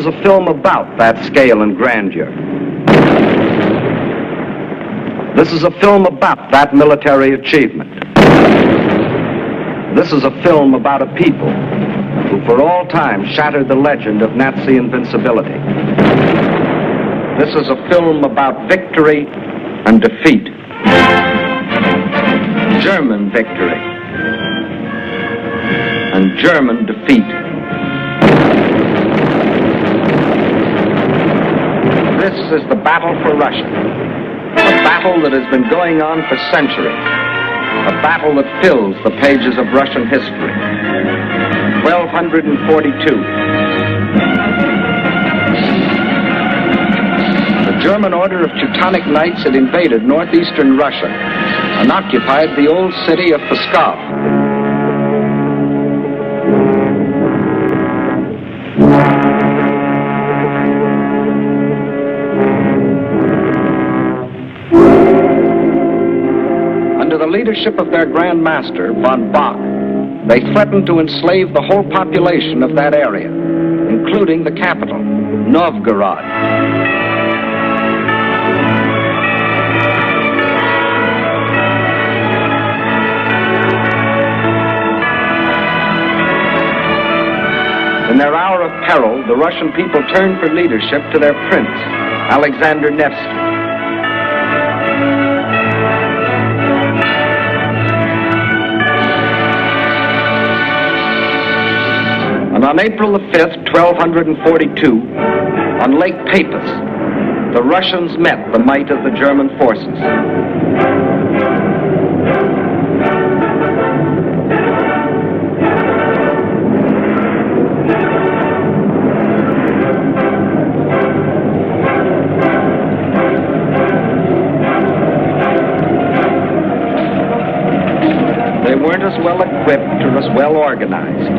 is a film about that scale and grandeur. This is a film about that military achievement. This is a film about a people who for all time shattered the legend of Nazi invincibility. This is a film about victory and defeat. German victory and German defeat. This is the battle for Russia, a battle that has been going on for centuries, a battle that fills the pages of Russian history. 1242. The German Order of Teutonic Knights had invaded northeastern Russia and occupied the old city of Pskov. Under the leadership of their Grand Master, von Bock, they threatened to enslave the whole population of that area, including the capital, Novgorod. In their hour of peril, the Russian people turned for leadership to their prince, Alexander Nevsky. And on April the 5th, 1242, on Lake Peipus, the Russians met the might of the German forces. They weren't as well equipped or as well organized.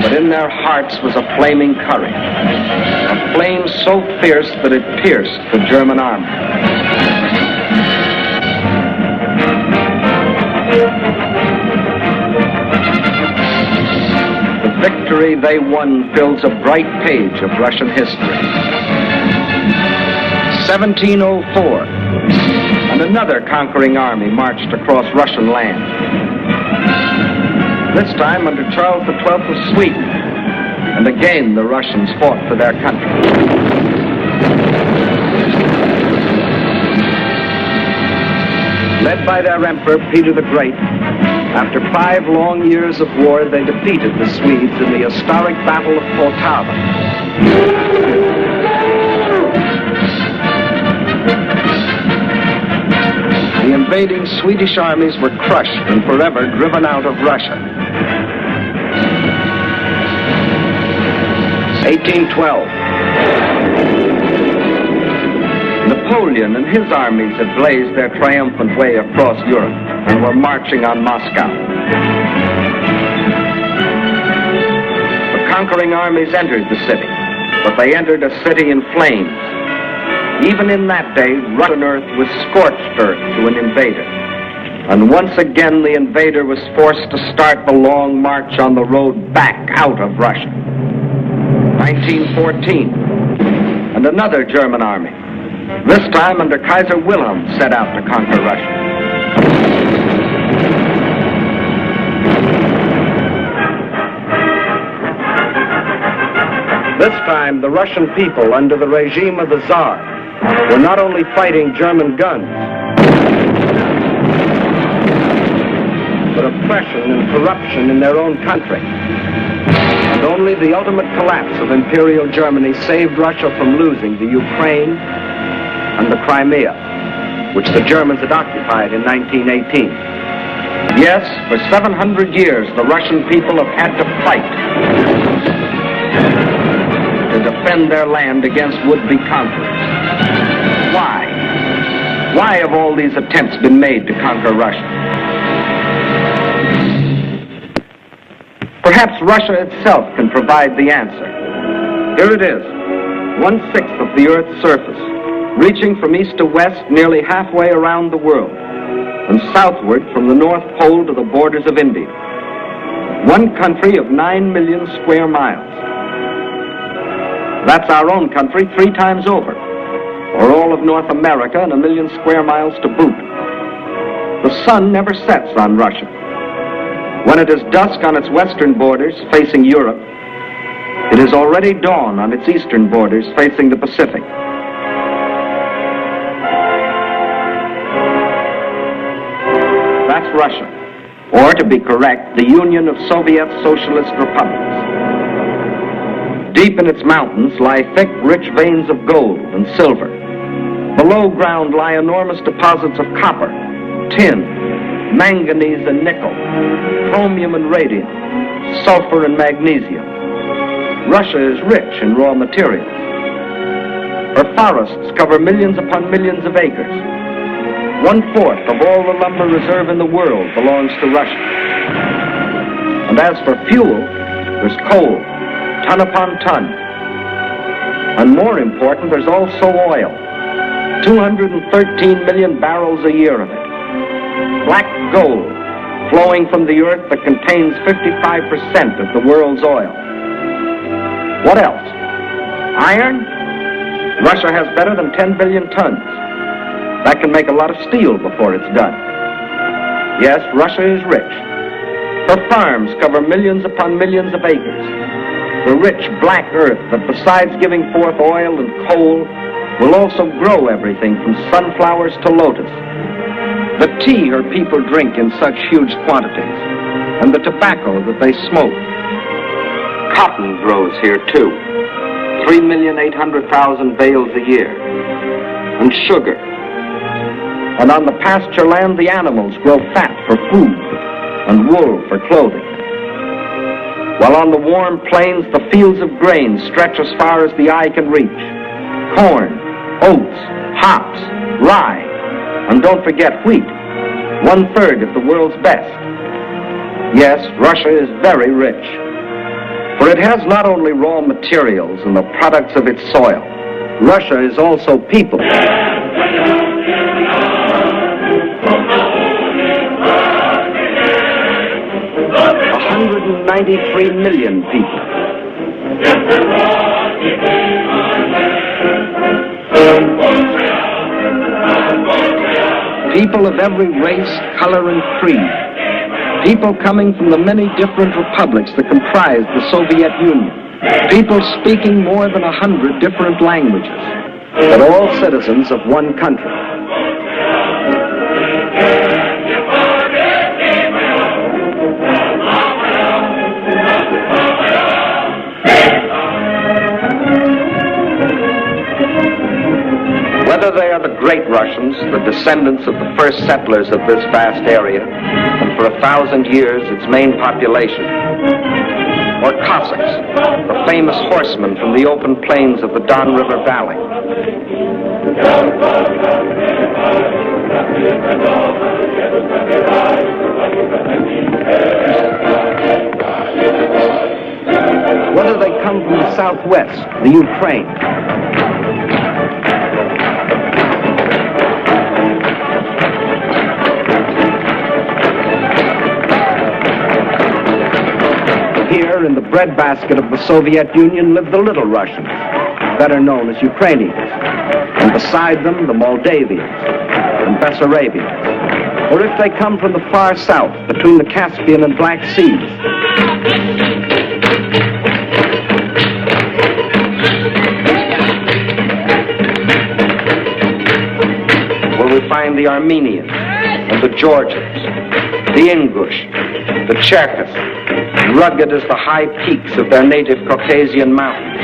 But in their hearts was a flaming courage, a flame so fierce that it pierced the German army. The victory they won fills a bright page of Russian history. 1704, and another conquering army marched across Russian land. This time under Charles XII of Sweden, and again the Russians fought for their country. Led by their emperor, Peter the Great, after 5 long years of war, they defeated the Swedes in the historic Battle of Poltava. The invading Swedish armies were crushed and forever driven out of Russia. 1812. Napoleon and his armies had blazed their triumphant way across Europe and were marching on Moscow. The conquering armies entered the city, but they entered a city in flames. Even in that day, Russian earth was scorched earth to an invader. And once again, the invader was forced to start the long march on the road back out of Russia. 1914, and another German army, this time under Kaiser Wilhelm, set out to conquer Russia. This time, the Russian people, under the regime of the Tsar, were not only fighting German guns, but oppression and corruption in their own country. And only the ultimate collapse of Imperial Germany saved Russia from losing the Ukraine and the Crimea, which the Germans had occupied in 1918. Yes, for 700 years, the Russian people have had to fight to defend their land against would-be conquerors. Why? Why have all these attempts been made to conquer Russia? Perhaps Russia itself can provide the answer. Here it is, 1/6 of the Earth's surface, reaching from east to west nearly halfway around the world, and southward from the North Pole to the borders of India. One country of 9 million square miles. That's our own country 3 times over, or all of North America and 1 million square miles to boot. The sun never sets on Russia. When it is dusk on its western borders facing Europe, it is already dawn on its eastern borders facing the Pacific. That's Russia, or to be correct, the Union of Soviet Socialist Republics. Deep in its mountains lie thick, rich veins of gold and silver. Below ground lie enormous deposits of copper, tin, manganese and nickel, chromium and radium, sulfur and magnesium. Russia is rich in raw materials. Her forests cover millions upon millions of acres. 1/4 of all the lumber reserve in the world belongs to Russia. And as for fuel, there's coal, ton upon ton. And more important, there's also oil. 213 million barrels a year of it. Black gold flowing from the earth that contains 55% of the world's oil. What else? Iron? Russia has better than 10 billion tons. That can make a lot of steel before it's done. Yes, Russia is rich. Her farms cover millions upon millions of acres. The rich black earth that besides giving forth oil and coal will also grow everything from sunflowers to lotus. The tea her people drink in such huge quantities, and the tobacco that they smoke. Cotton grows here too, 3,800,000 bales a year. And sugar. And on the pasture land, the animals grow fat for food and wool for clothing. While on the warm plains, the fields of grain stretch as far as the eye can reach. Corn, oats, hops, rye, and don't forget wheat, 1/3 of the world's best. Yes, Russia is very rich, for it has not only raw materials and the products of its soil. Russia is also people. 193 million people. People of every race, color, and creed. People coming from the many different republics that comprise the Soviet Union. People speaking more than 100 different languages, but all citizens of one country. Whether they are the great Russians, the descendants of the first settlers of this vast area, and for 1,000 years its main population, or Cossacks, the famous horsemen from the open plains of the Don River Valley. Whether they come from the Southwest, the Ukraine, here in the breadbasket of the Soviet Union live the Little Russians, better known as Ukrainians, and beside them the Moldavians and Bessarabians, or if they come from the far south between the Caspian and Black Seas. Where we find the Armenians and the Georgians, the Ingush, the Cherkess, rugged as the high peaks of their native Caucasian mountains.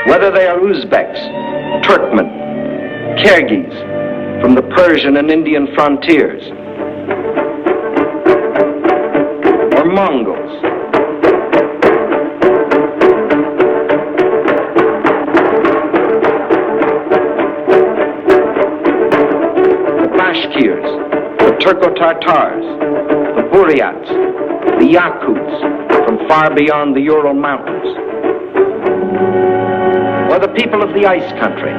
Whether they are Uzbeks, Turkmen, Kyrgyz, from the Persian and Indian frontiers, or Mongols, Baskirs, the Turco-Tartars, the Buryats, the Yakuts from far beyond the Ural Mountains, or the people of the ice country,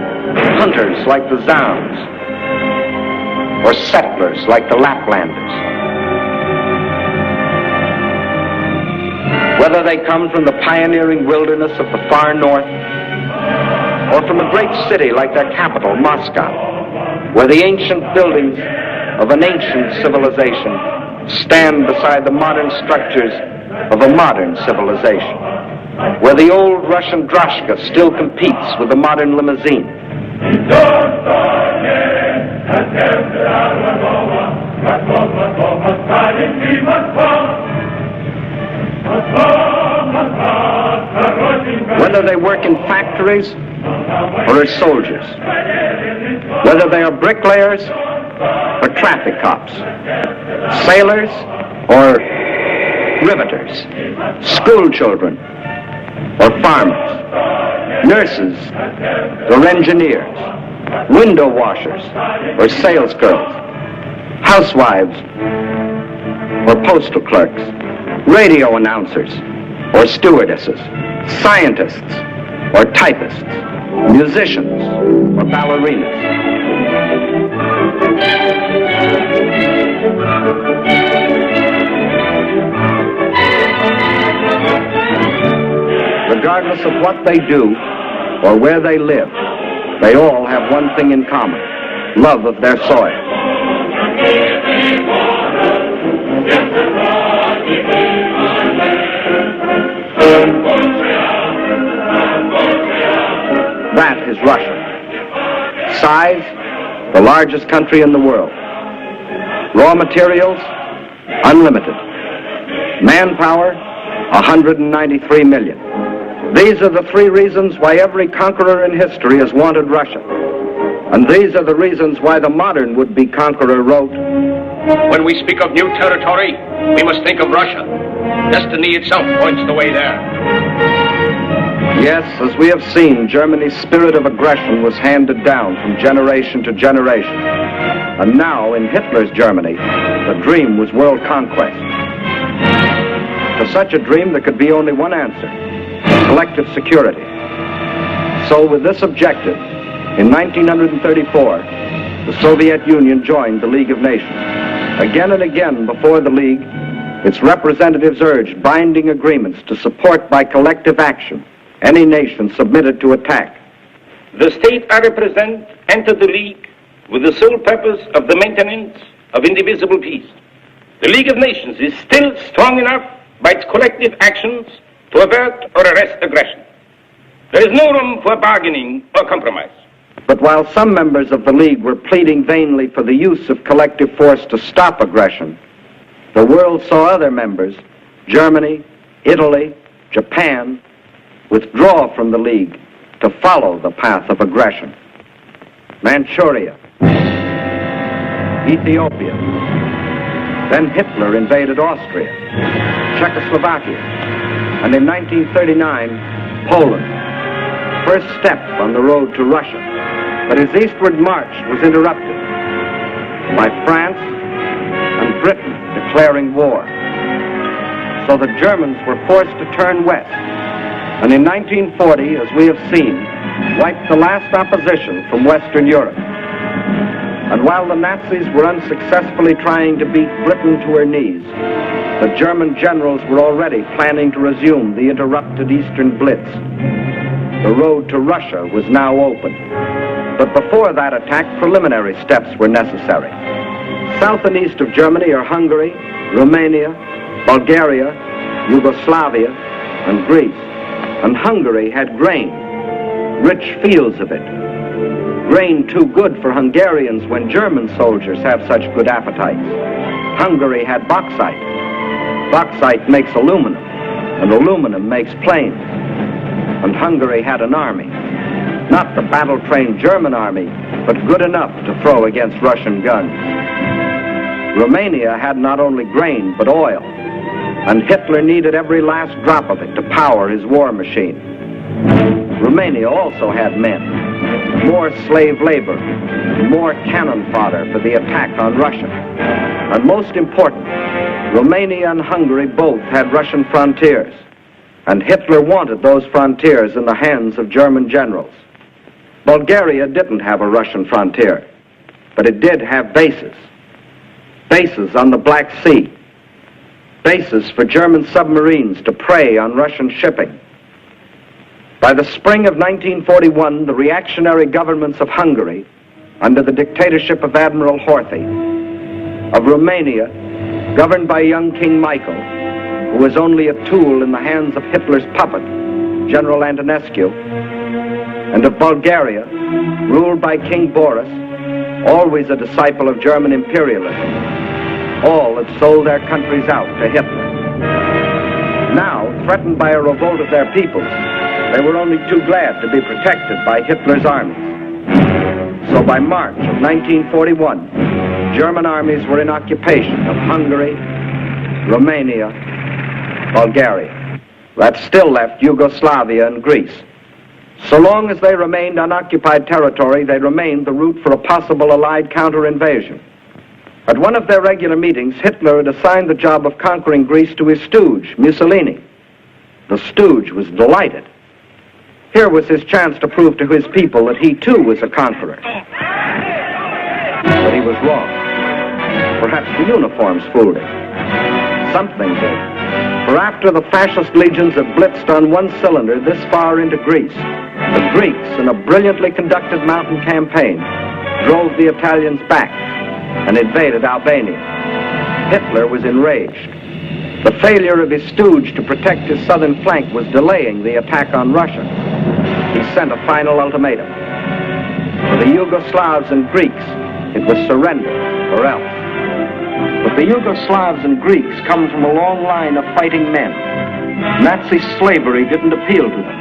hunters like the Zounds, or settlers like the Laplanders. Whether they come from the pioneering wilderness of the far north, or from a great city like their capital, Moscow, where the ancient buildings of an ancient civilization stand beside the modern structures of a modern civilization, where the old Russian droshka still competes with the modern limousine. Whether they work in factories or as soldiers, whether they are bricklayers or traffic cops, sailors or riveters, school children or farmers, nurses or engineers, window washers or salesgirls, housewives or postal clerks, radio announcers or stewardesses, scientists or typists, musicians or ballerinas. Regardless of what they do or where they live, they all have one thing in common: love of their soil. That is Russia. Size, the largest country in the world. Raw materials, unlimited. Manpower, 193 million. These are the three reasons why every conqueror in history has wanted Russia. And these are the reasons why the modern would-be conqueror wrote, "When we speak of new territory, we must think of Russia. Destiny itself points the way there." Yes, as we have seen, Germany's spirit of aggression was handed down from generation to generation. And now, in Hitler's Germany, the dream was world conquest. To such a dream, there could be only one answer: collective security. So, with this objective, in 1934, the Soviet Union joined the League of Nations. Again and again before the League, its representatives urged binding agreements to support by collective action any nation submitted to attack. The states I represent entered the League with the sole purpose of the maintenance of indivisible peace. The League of Nations is still strong enough by its collective actions to avert or arrest aggression. There is no room for bargaining or compromise. But while some members of the League were pleading vainly for the use of collective force to stop aggression, the world saw other members, Germany, Italy, Japan, withdraw from the League to follow the path of aggression. Manchuria, Ethiopia, then Hitler invaded Austria, Czechoslovakia, and in 1939, Poland, first step on the road to Russia. But his eastward march was interrupted by France and Britain declaring war. So the Germans were forced to turn west, and in 1940, as we have seen, wiped the last opposition from Western Europe. And while the Nazis were unsuccessfully trying to beat Britain to her knees, the German generals were already planning to resume the interrupted Eastern Blitz. The road to Russia was now open. But before that attack, preliminary steps were necessary. South and east of Germany are Hungary, Romania, Bulgaria, Yugoslavia, and Greece. And Hungary had grain, rich fields of it. Grain too good for Hungarians when German soldiers have such good appetites. Hungary had bauxite. Bauxite makes aluminum, and aluminum makes planes. And Hungary had an army. Not the battle-trained German army, but good enough to throw against Russian guns. Romania had not only grain, but oil. And Hitler needed every last drop of it to power his war machine. Romania also had men. more slave labor, more cannon fodder for the attack on Russia. And most important, Romania and Hungary both had Russian frontiers, and Hitler wanted those frontiers in the hands of German generals. Bulgaria didn't have a Russian frontier, but it did have bases. Bases on the Black Sea. Bases for German submarines to prey on Russian shipping. By the spring of 1941, the reactionary governments of Hungary, under the dictatorship of Admiral Horthy, of Romania, governed by young King Michael, who was only a tool in the hands of Hitler's puppet, General Antonescu, and of Bulgaria, ruled by King Boris, always a disciple of German imperialism. All had sold their countries out to Hitler. Now, threatened by a revolt of their peoples, they were only too glad to be protected by Hitler's armies. So by March of 1941, German armies were in occupation of Hungary, Romania, Bulgaria. That still left Yugoslavia and Greece. So long as they remained unoccupied territory, they remained the route for a possible Allied counter-invasion. At one of their regular meetings, Hitler had assigned the job of conquering Greece to his stooge, Mussolini. The stooge was delighted. Here was his chance to prove to his people that he too was a conqueror. But he was wrong. Perhaps the uniforms fooled him. Something did. For after the fascist legions had blitzed on one cylinder this far into Greece, the Greeks, in a brilliantly conducted mountain campaign, drove the Italians back and invaded Albania. Hitler was enraged. The failure of his stooge to protect his southern flank was delaying the attack on Russia. He sent a final ultimatum. For the Yugoslavs and Greeks, it was surrender or else. But the Yugoslavs and Greeks come from a long line of fighting men. Nazi slavery didn't appeal to them.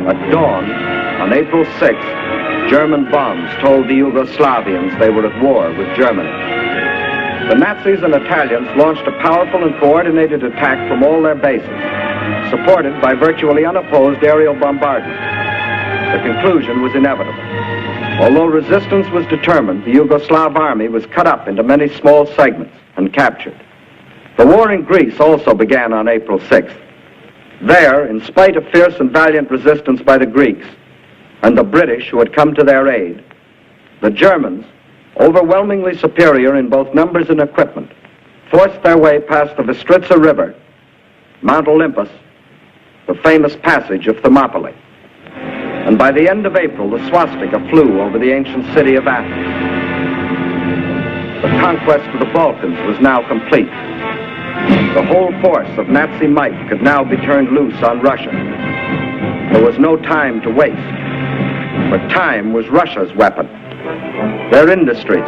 At dawn, on April 6th, German bombs told the Yugoslavians they were at war with Germany. The Nazis and Italians launched a powerful and coordinated attack from all their bases, supported by virtually unopposed aerial bombardment. The conclusion was inevitable. Although resistance was determined, the Yugoslav army was cut up into many small segments and captured. The war in Greece also began on April 6th. There, in spite of fierce and valiant resistance by the Greeks and the British who had come to their aid, the Germans, overwhelmingly superior in both numbers and equipment, forced their way past the Bistritsa River, Mount Olympus, the famous passage of Thermopylae. And by the end of April, the swastika flew over the ancient city of Athens. The conquest of the Balkans was now complete. The whole force of Nazi might could now be turned loose on Russia. There was no time to waste, but time was Russia's weapon. Their industries,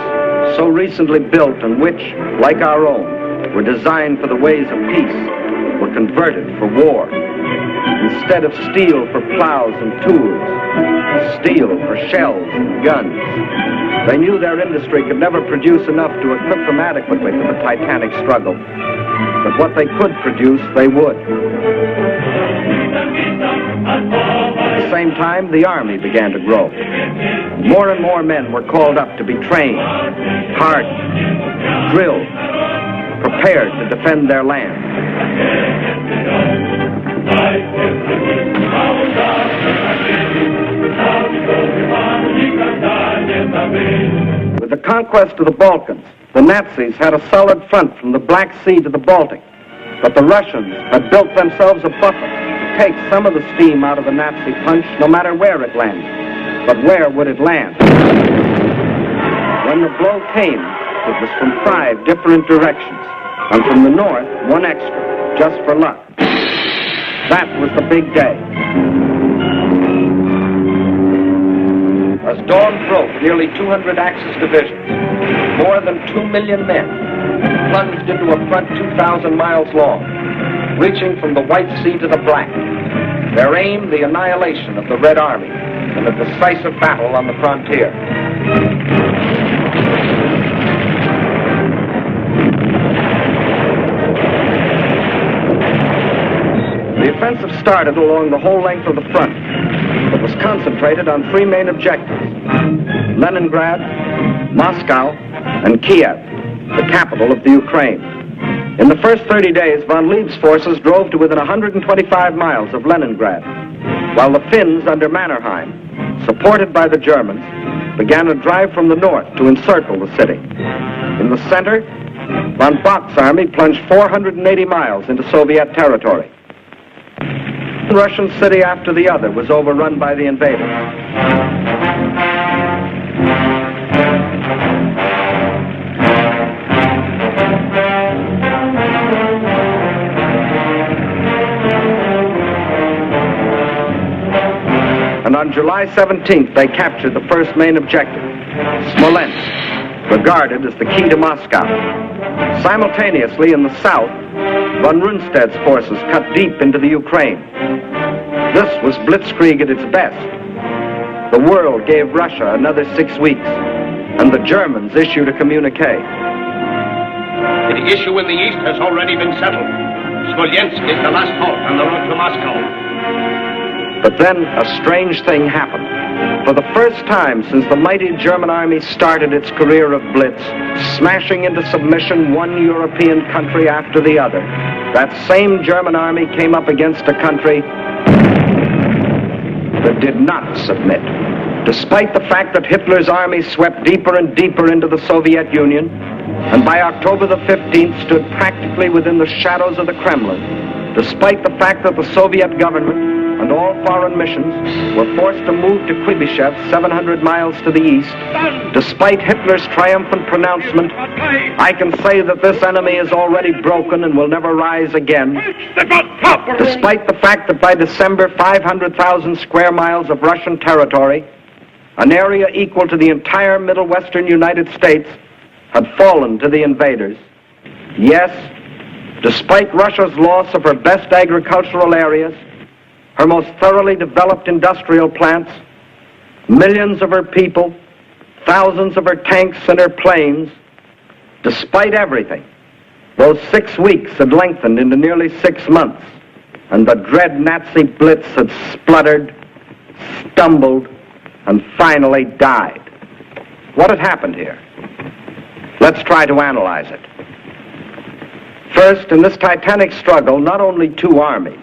so recently built and which, like our own, were designed for the ways of peace, were converted for war. Instead of steel for plows and tools, steel for shells and guns. They knew their industry could never produce enough to equip them adequately for the titanic struggle. But what they could produce, they would. At the same time, the army began to grow. More and more men were called up to be trained, hardened, drilled, prepared to defend their land. With the conquest of the Balkans, the Nazis had a solid front from the Black Sea to the Baltic, but the Russians had built themselves a buffer to take some of the steam out of the Nazi punch, no matter where it landed. But where would it land? When the blow came, it was from 5 different directions, and from the north, 1 extra, just for luck. That was the big day. As dawn broke, nearly 200 Axis divisions, more than 2 million men, plunged into a front 2,000 miles long, reaching from the White Sea to the Black. Their aim, the annihilation of the Red Army, in a decisive battle on the frontier. The offensive started along the whole length of the front, but was concentrated on three main objectives: Leningrad, Moscow, and Kiev, the capital of the Ukraine. In the first 30 days, von Lieb's forces drove to within 125 miles of Leningrad, while the Finns under Mannerheim, supported by the Germans, began a drive from the north to encircle the city. In the center, von Bock's army plunged 480 miles into Soviet territory. One Russian city after the other was overrun by the invaders. And on July 17th, they captured the first main objective, Smolensk, regarded as the key to Moscow. Simultaneously, in the south, von Rundstedt's forces cut deep into the Ukraine. This was blitzkrieg at its best. The world gave Russia another 6 weeks, and the Germans issued a communique. The issue in the east has already been settled. Smolensk is the last halt on the road to Moscow. But then a strange thing happened. For the first time since the mighty German army started its career of blitz, smashing into submission one European country after the other, that same German army came up against a country that did not submit. Despite the fact that Hitler's army swept deeper and deeper into the Soviet Union, and by October the 15th stood practically within the shadows of the Kremlin, despite the fact that the Soviet government and all foreign missions were forced to move to Kuibyshev 700 miles to the east, despite Hitler's triumphant pronouncement, I can say that this enemy is already broken and will never rise again. Despite the fact that by December, 500,000 square miles of Russian territory, an area equal to the entire Middle Western United States, had fallen to the invaders. Yes, despite Russia's loss of her best agricultural areas, her most thoroughly developed industrial plants, millions of her people, thousands of her tanks and her planes, despite everything, those 6 weeks had lengthened into nearly 6 months, and the dread Nazi blitz had spluttered, stumbled, and finally died. What had happened here? Let's try to analyze it. First, in this titanic struggle, not only two armies,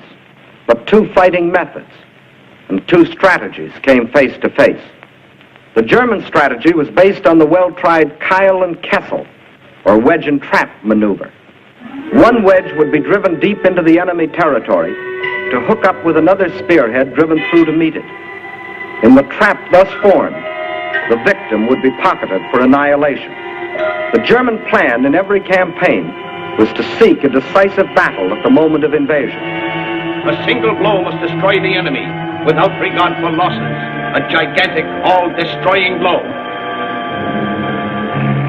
but two fighting methods and two strategies came face to face. The German strategy was based on the well-tried Keil and Kessel, or wedge and trap maneuver. One wedge would be driven deep into the enemy territory to hook up with another spearhead driven through to meet it. In the trap thus formed, the victim would be pocketed for annihilation. The German plan in every campaign was to seek a decisive battle at the moment of invasion. A single blow must destroy the enemy without regard for losses. A gigantic, all-destroying blow.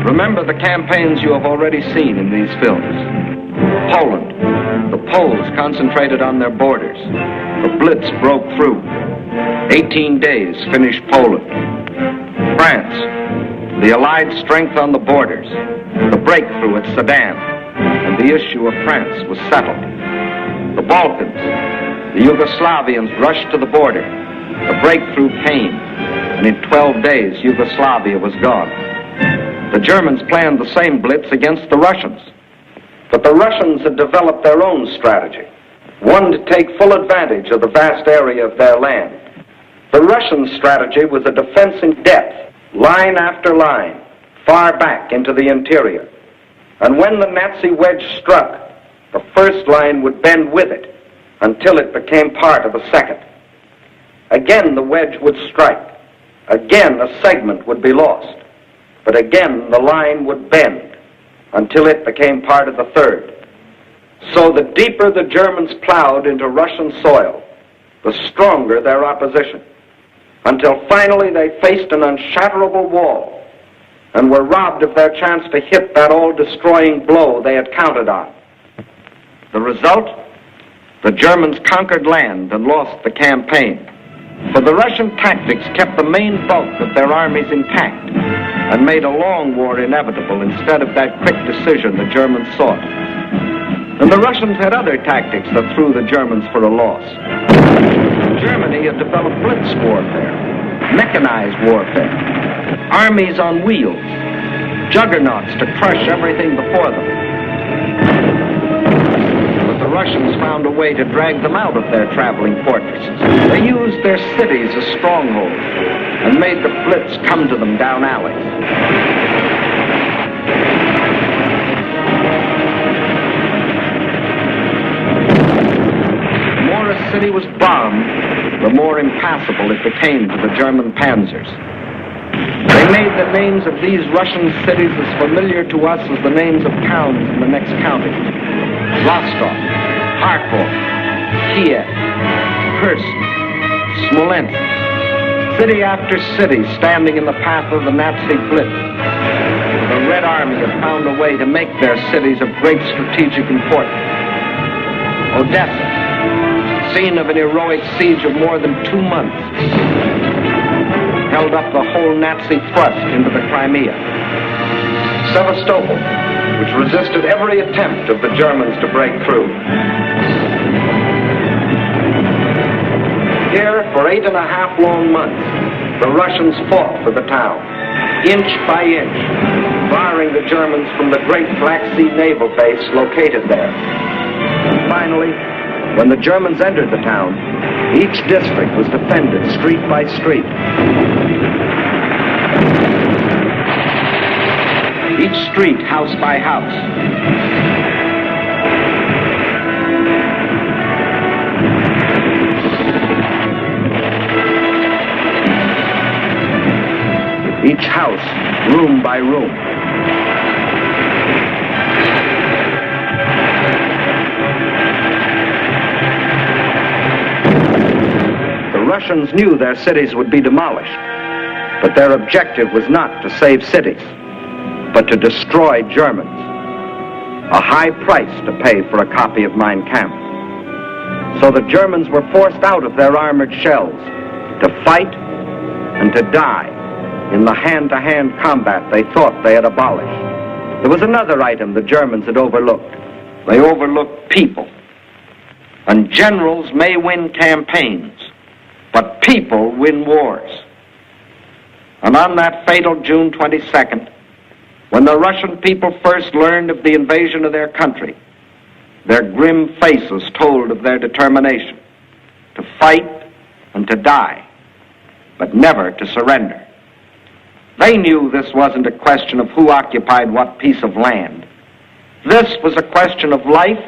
Remember the campaigns you have already seen in these films. Poland. The Poles concentrated on their borders. The Blitz broke through. 18 days finished Poland. France. The Allied strength on the borders. The breakthrough at Sedan. And the issue of France was settled. The Balkans. The Yugoslavians rushed to the border. The breakthrough came, and in 12 days, Yugoslavia was gone. The Germans planned the same blitz against the Russians. But the Russians had developed their own strategy, one to take full advantage of the vast area of their land. The Russian strategy was a defense in depth, line after line, far back into the interior. And when the Nazi wedge struck, the first line would bend with it until it became part of the second. Again, the wedge would strike. Again, a segment would be lost. But again, the line would bend until it became part of the third. So the deeper the Germans plowed into Russian soil, the stronger their opposition, until finally they faced an unshatterable wall and were robbed of their chance to hit that all-destroying blow they had counted on. The result? The Germans conquered land and lost the campaign. For the Russian tactics kept the main bulk of their armies intact and made a long war inevitable instead of that quick decision the Germans sought. And the Russians had other tactics that threw the Germans for a loss. Germany had developed blitz warfare, mechanized warfare, armies on wheels, juggernauts to crush everything before them. But the Russians found a way to drag them out of their traveling fortresses. They used their cities as strongholds and made the blitz come to them down alleys. The more a city was bombed, the more impassable it became to the German panzers. They made the names of these Russian cities as familiar to us as the names of towns in the next county. Rostov, Kharkov, Kiev, Kursk, Smolensk. City after city standing in the path of the Nazi blitz. The Red Army had found a way to make their cities of great strategic importance. Odessa, scene of an heroic siege of more than 2 months, held up the whole Nazi thrust into the Crimea. Sevastopol, which resisted every attempt of the Germans to break through. Here, for 8.5 long months, the Russians fought for the town, inch by inch, barring the Germans from the great Black Sea naval base located there. And finally, when the Germans entered the town, each district was defended street by street. Each street house by house. Each house, room by room. The Russians knew their cities would be demolished, but their objective was not to save cities, but to destroy Germans. A high price to pay for a copy of Mein Kampf. So the Germans were forced out of their armored shells to fight and to die in the hand-to-hand combat they thought they had abolished. There was another item the Germans had overlooked. They overlooked people. And generals may win campaigns, but people win wars. And on that fatal June 22nd, when the Russian people first learned of the invasion of their country, their grim faces told of their determination to fight and to die, but never to surrender. They knew this wasn't a question of who occupied what piece of land. This was a question of life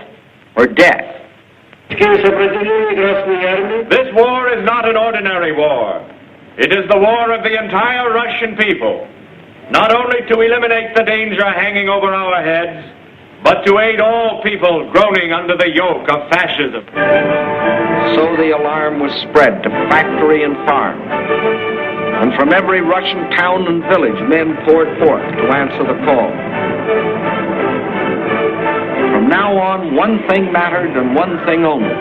or death. This war is not an ordinary war. It is the war of the entire Russian people, not only to eliminate the danger hanging over our heads, but to aid all people groaning under the yoke of fascism. So the alarm was spread to factory and farm. And from every Russian town and village, men poured forth to answer the call. From now on, one thing mattered and one thing only.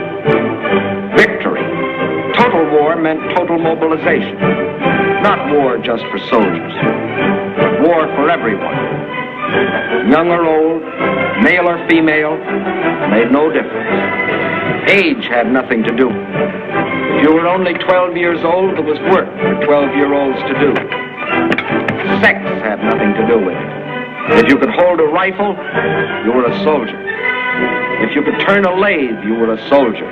Victory. Total war meant total mobilization. Not war just for soldiers, but war for everyone. Young or old, male or female, made no difference. Age had nothing to do with it. If you were only 12 years old, there was work for 12-year-olds to do. Sex had nothing to do with it. If you could hold a rifle, you were a soldier. If you could turn a lathe, you were a soldier.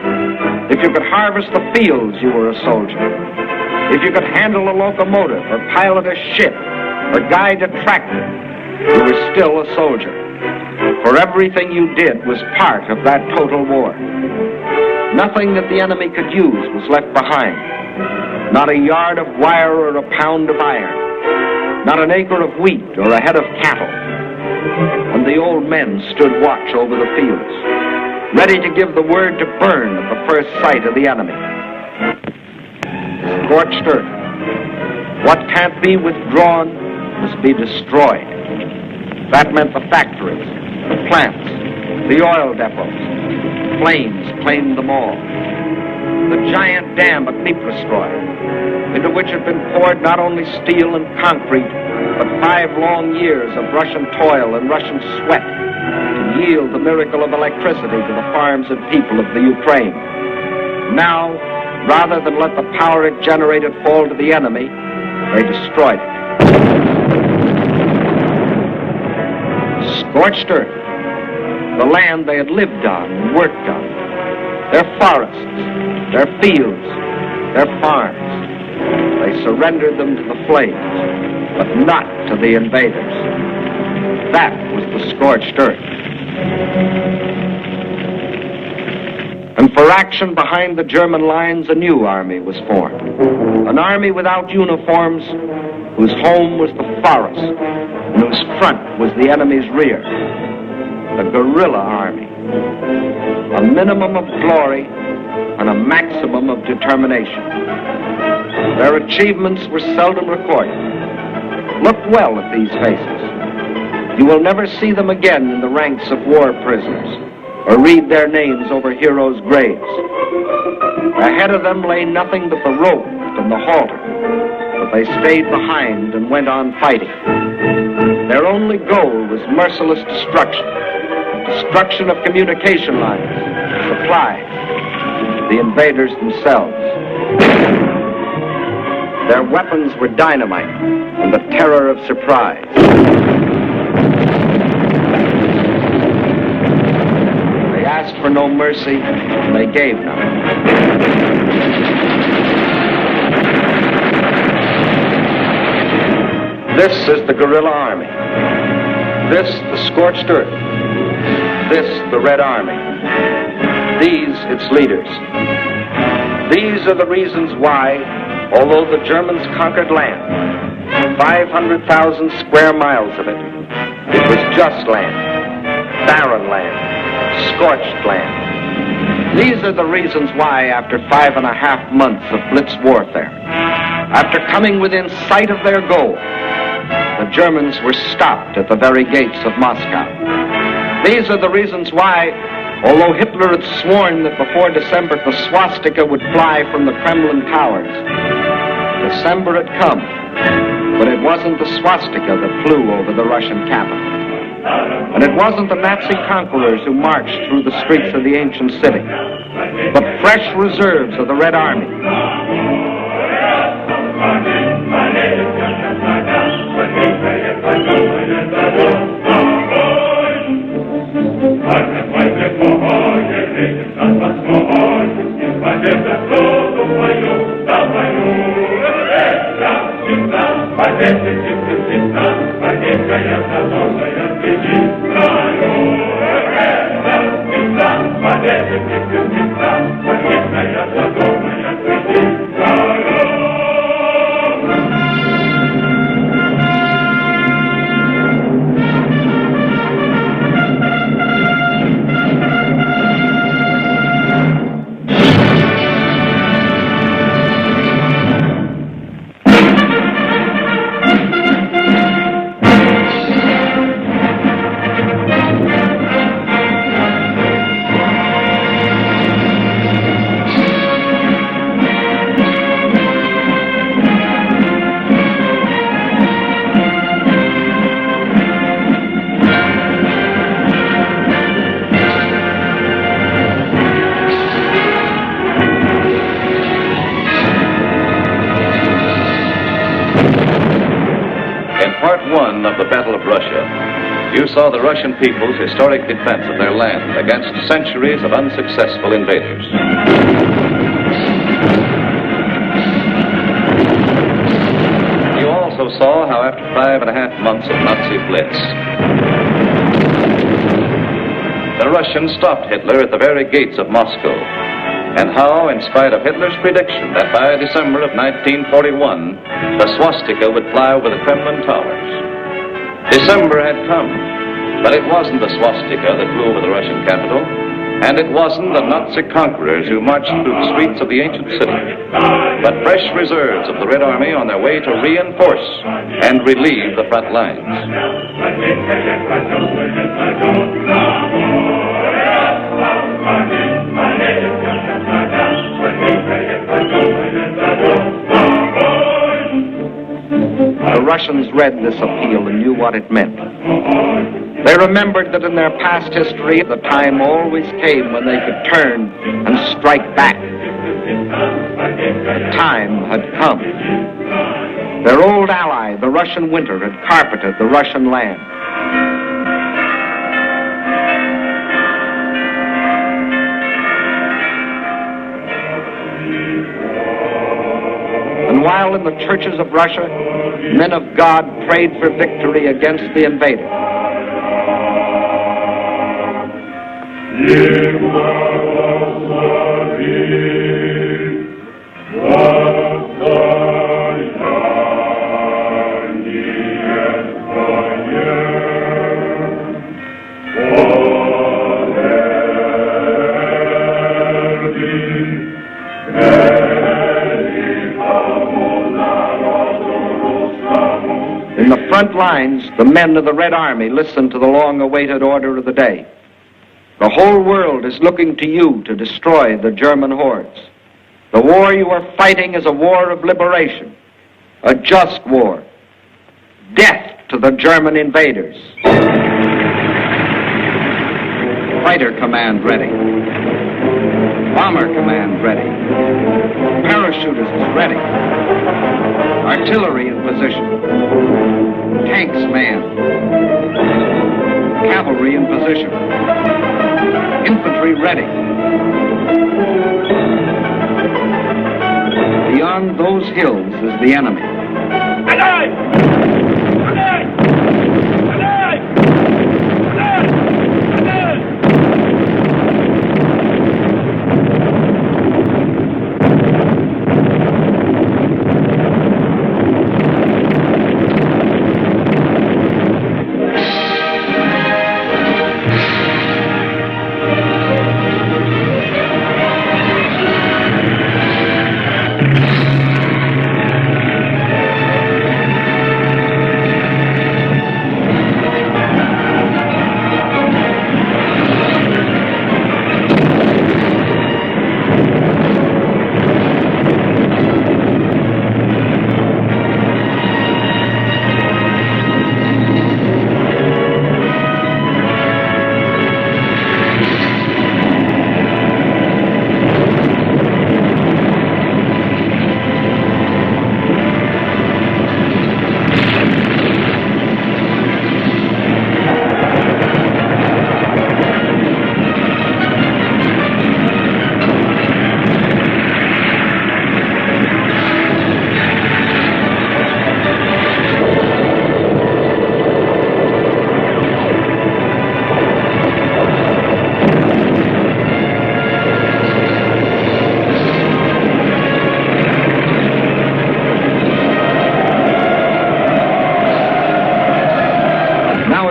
If you could harvest the fields, you were a soldier. If you could handle a locomotive or pilot a ship or guide a tractor, you were still a soldier. For everything you did was part of that total war. Nothing that the enemy could use was left behind. Not a yard of wire or a pound of iron. Not an acre of wheat or a head of cattle. And the old men stood watch over the fields, ready to give the word to burn at the first sight of the enemy. Scorched earth. What can't be withdrawn must be destroyed. That meant the factories, the plants, the oil depots. Flames claimed them all. the giant dam of Dnipro, into which had been poured not only steel and concrete, but 5 long years of Russian toil and Russian sweat to yield the miracle of electricity to the farms and people of the Ukraine. Now, rather than let the power it generated fall to the enemy, they destroyed it. Scorched earth, the land they had lived on and worked on, their forests, their fields, their farms. They surrendered them to the flames, but not to the invaders. That was the scorched earth. And for action behind the German lines, a new army was formed. An army without uniforms, whose home was the forest, and whose front was the enemy's rear. The guerrilla army. A minimum of glory and a maximum of determination. Their achievements were seldom recorded. Look well at these faces. You will never see them again in the ranks of war prisoners, or read their names over heroes' graves. Ahead of them lay nothing but the rope and the halter, but they stayed behind and went on fighting. Their only goal was merciless destruction. Destruction of communication lines, supplies, the invaders themselves. Their weapons were dynamite and the terror of surprise. They asked for no mercy, and they gave none. This is the guerrilla army. This, the scorched earth. This, the Red Army. These, its leaders. These are the reasons why, although the Germans conquered land, 500,000 square miles of it, it was just land, barren land, scorched land. These are the reasons why, after 5.5 months of blitz warfare, after coming within sight of their goal, the Germans were stopped at the very gates of Moscow. These are the reasons why, although Hitler had sworn that before December the swastika would fly from the Kremlin towers, December had come, but it wasn't the swastika that flew over the Russian capital. And it wasn't the Nazi conquerors who marched through the streets of the ancient city, but fresh reserves of the Red Army. Of the Battle of Russia, you saw the Russian people's historic defense of their land against centuries of unsuccessful invaders. You also saw how after 5.5 months of Nazi blitz, the Russians stopped Hitler at the very gates of Moscow, and how, in spite of Hitler's prediction that by December of 1941, the swastika would fly over the Kremlin towers, December had come, but it wasn't the swastika that flew over the Russian capital, and it wasn't the Nazi conquerors who marched through the streets of the ancient city, but fresh reserves of the Red Army on their way to reinforce and relieve the front lines. Russians read this appeal and knew what it meant. They remembered that in their past history, the time always came when they could turn and strike back. The time had come. Their old ally, the Russian winter, had carpeted the Russian land. And while in the churches of Russia, men of God prayed for victory against the invader, in the front lines, the men of the Red Army listened to the long-awaited order of the day. The whole world is looking to you to destroy the German hordes. The war you are fighting is a war of liberation, a just war. Death to the German invaders. Fighter command ready. Bomber command ready. Parachutists ready. Artillery in position. Tanks manned. Cavalry in position. Infantry ready. Beyond those hills is the enemy. Alive! Alive! Alive! Alive! Alive!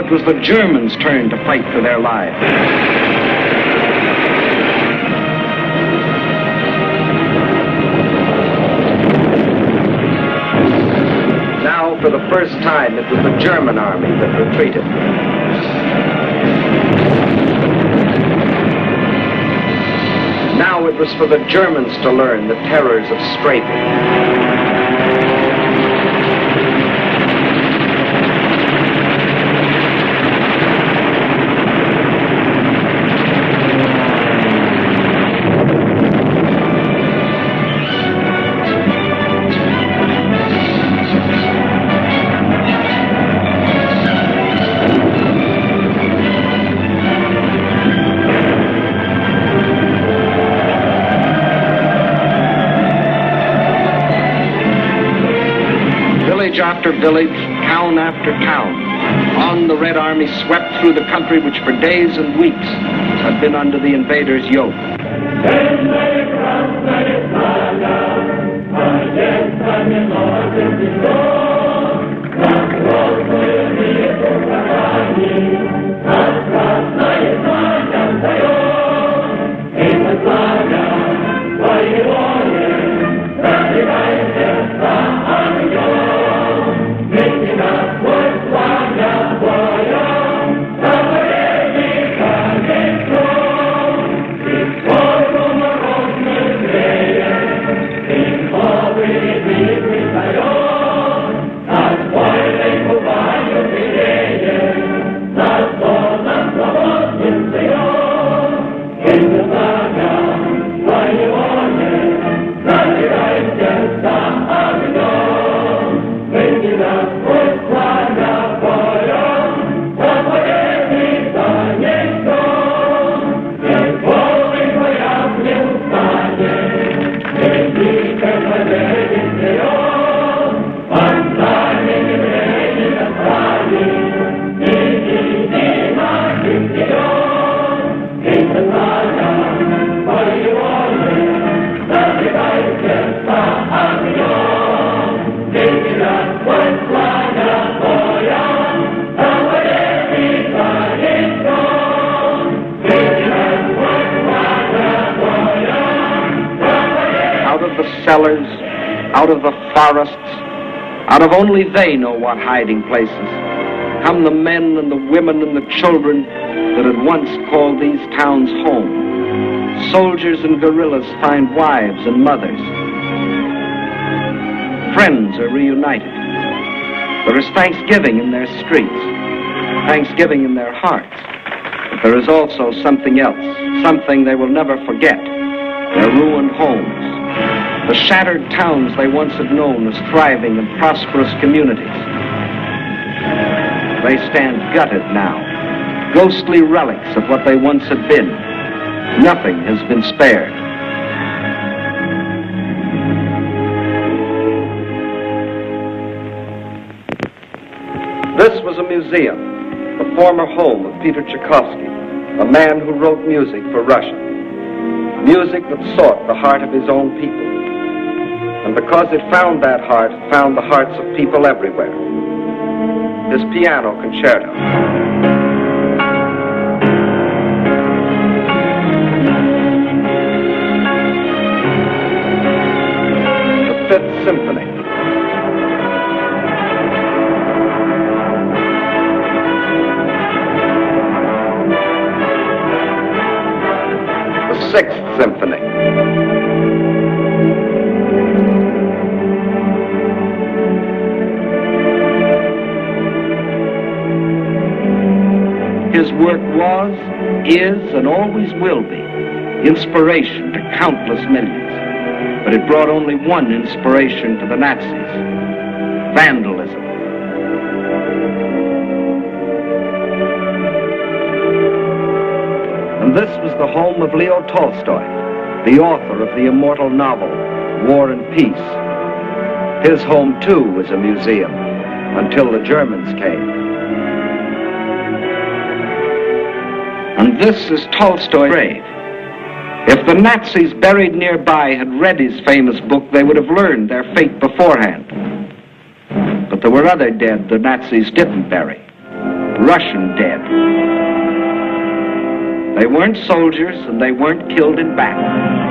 It was the Germans' turn to fight for their lives. Now, for the first time, it was the German army that retreated. Now it was for the Germans to learn the terrors of strafing. Village after village, town after town, on the Red Army swept through the country which for days and weeks had been under the invaders' yoke. cellars, out of the forests, out of only they know what hiding places, come the men and the women and the children that had once called these towns home. Soldiers and guerrillas find wives and mothers. Friends are reunited. There is thanksgiving in their streets, thanksgiving in their hearts. But there is also something else, something they will never forget, their ruined homes, the shattered towns they once had known as thriving and prosperous communities. They stand gutted now, ghostly relics of what they once had been. Nothing has been spared. This was a museum, the former home of Peter Tchaikovsky, a man who wrote music for Russia. Music that sought the heart of his own people. And because it found that heart, it found the hearts of people everywhere. His piano concerto. The Fifth Symphony. The Sixth Symphony. His work was, is, and always will be inspiration to countless millions. But it brought only one inspiration to the Nazis: vandalism. And this was the home of Leo Tolstoy, the author of the immortal novel, War and Peace. His home, too, was a museum, until the Germans came. And this is Tolstoy's grave. If the Nazis buried nearby had read his famous book, they would have learned their fate beforehand. But there were other dead the Nazis didn't bury. Russian dead. They weren't soldiers, and they weren't killed in battle.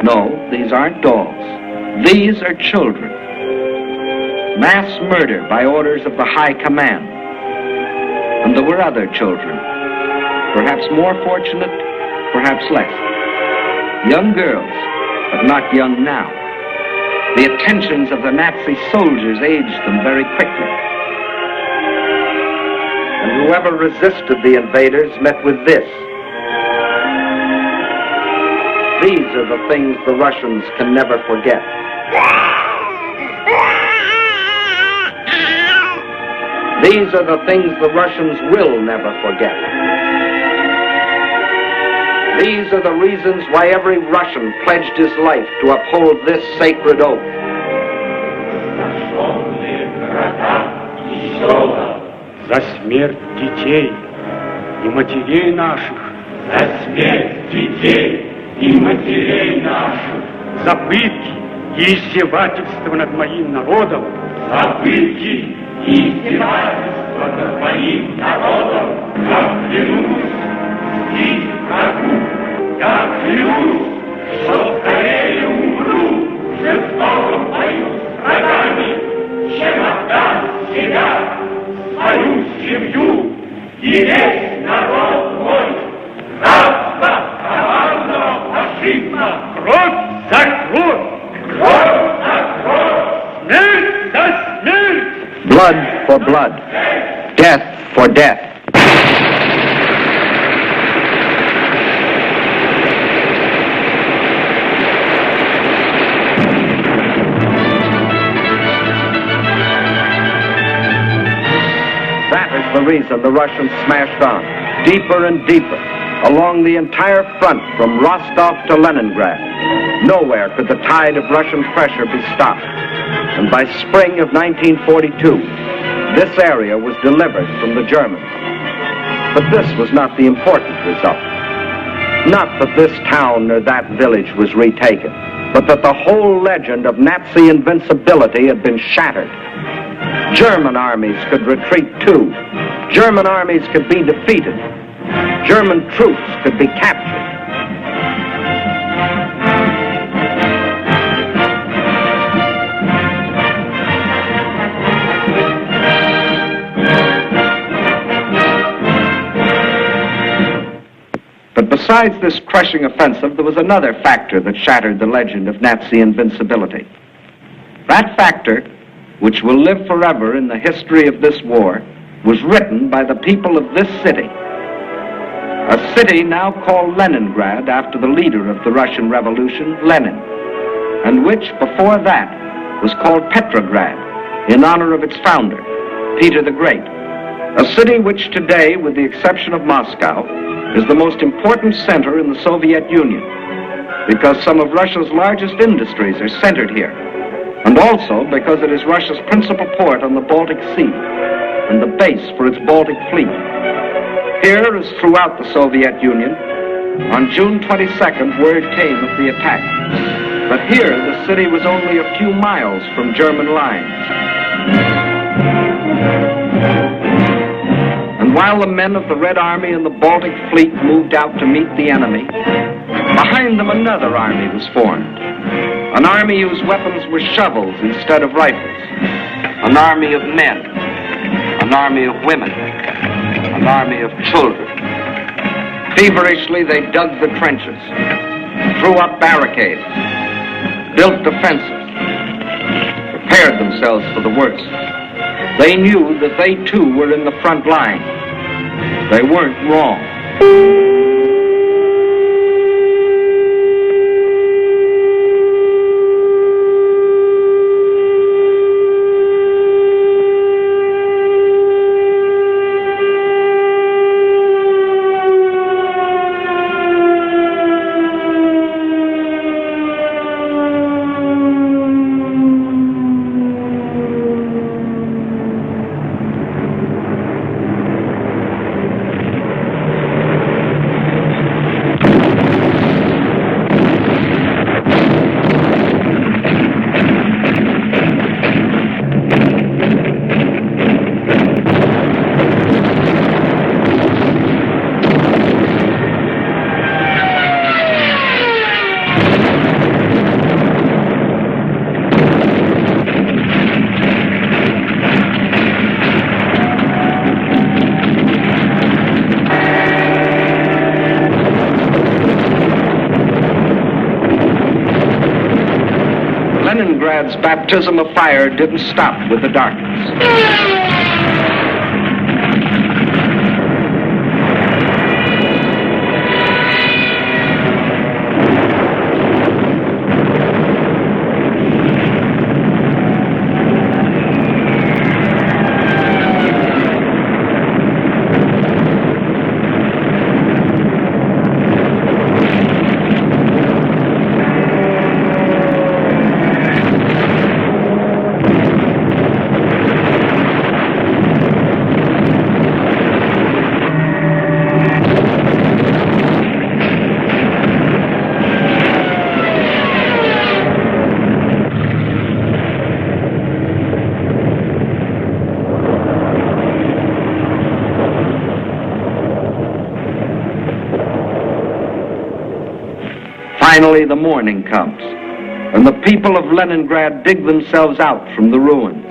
No, these aren't dogs. These are children. Mass murder by orders of the High Command. And there were other children, perhaps more fortunate, perhaps less. Young girls, but not young now. The attentions of the Nazi soldiers aged them very quickly. And whoever resisted the invaders met with this. These are the things the Russians can never forget. These are the things the Russians will never forget. These are the reasons why every Russian pledged his life to uphold this sacred oath. За смерть детей и матерей наших. За смерть детей и матерей наших. За пытки и издевательства над моим народом. За пытки и издевательства над моим народом. Я клянусь и врагу. Я клянусь, что скорее умру в жестоком бою с врагами, чем отдам себя, свою семью и весь народ мой. Рабство коварного фашизма. Кровь за кровь. Кровь за кровь. Смерть за смерть. Blood for blood. Death for death. the reason the Russians smashed on, deeper and deeper, along the entire front from Rostov to Leningrad. Nowhere could the tide of Russian pressure be stopped. And by spring of 1942, this area was delivered from the Germans. But this was not the important result. Not that this town or that village was retaken, but that the whole legend of Nazi invincibility had been shattered. German armies could retreat too. German armies could be defeated. German troops could be captured. But besides this crushing offensive, there was another factor that shattered the legend of Nazi invincibility. That factor, which will live forever in the history of this war, was written by the people of this city. A city now called Leningrad after the leader of the Russian Revolution, Lenin, and which before that was called Petrograd in honor of its founder, Peter the Great. A city which today, with the exception of Moscow, is the most important center in the Soviet Union because some of Russia's largest industries are centered here, and also because it is Russia's principal port on the Baltic Sea and the base for its Baltic fleet. Here, as throughout the Soviet Union, on June 22nd, word came of the attack. But here, the city was only a few miles from German lines. And while the men of the Red Army and the Baltic Fleet moved out to meet the enemy, behind them another army was formed. An army whose weapons were shovels instead of rifles. An army of men. An army of women. An army of children. Feverishly, they dug the trenches, threw up barricades, built defenses, prepared themselves for the worst. They knew that they too were in the front line. They weren't wrong. Leningrad's baptism of fire didn't stop with the darkness. Finally, the morning comes, and the people of Leningrad dig themselves out from the ruins.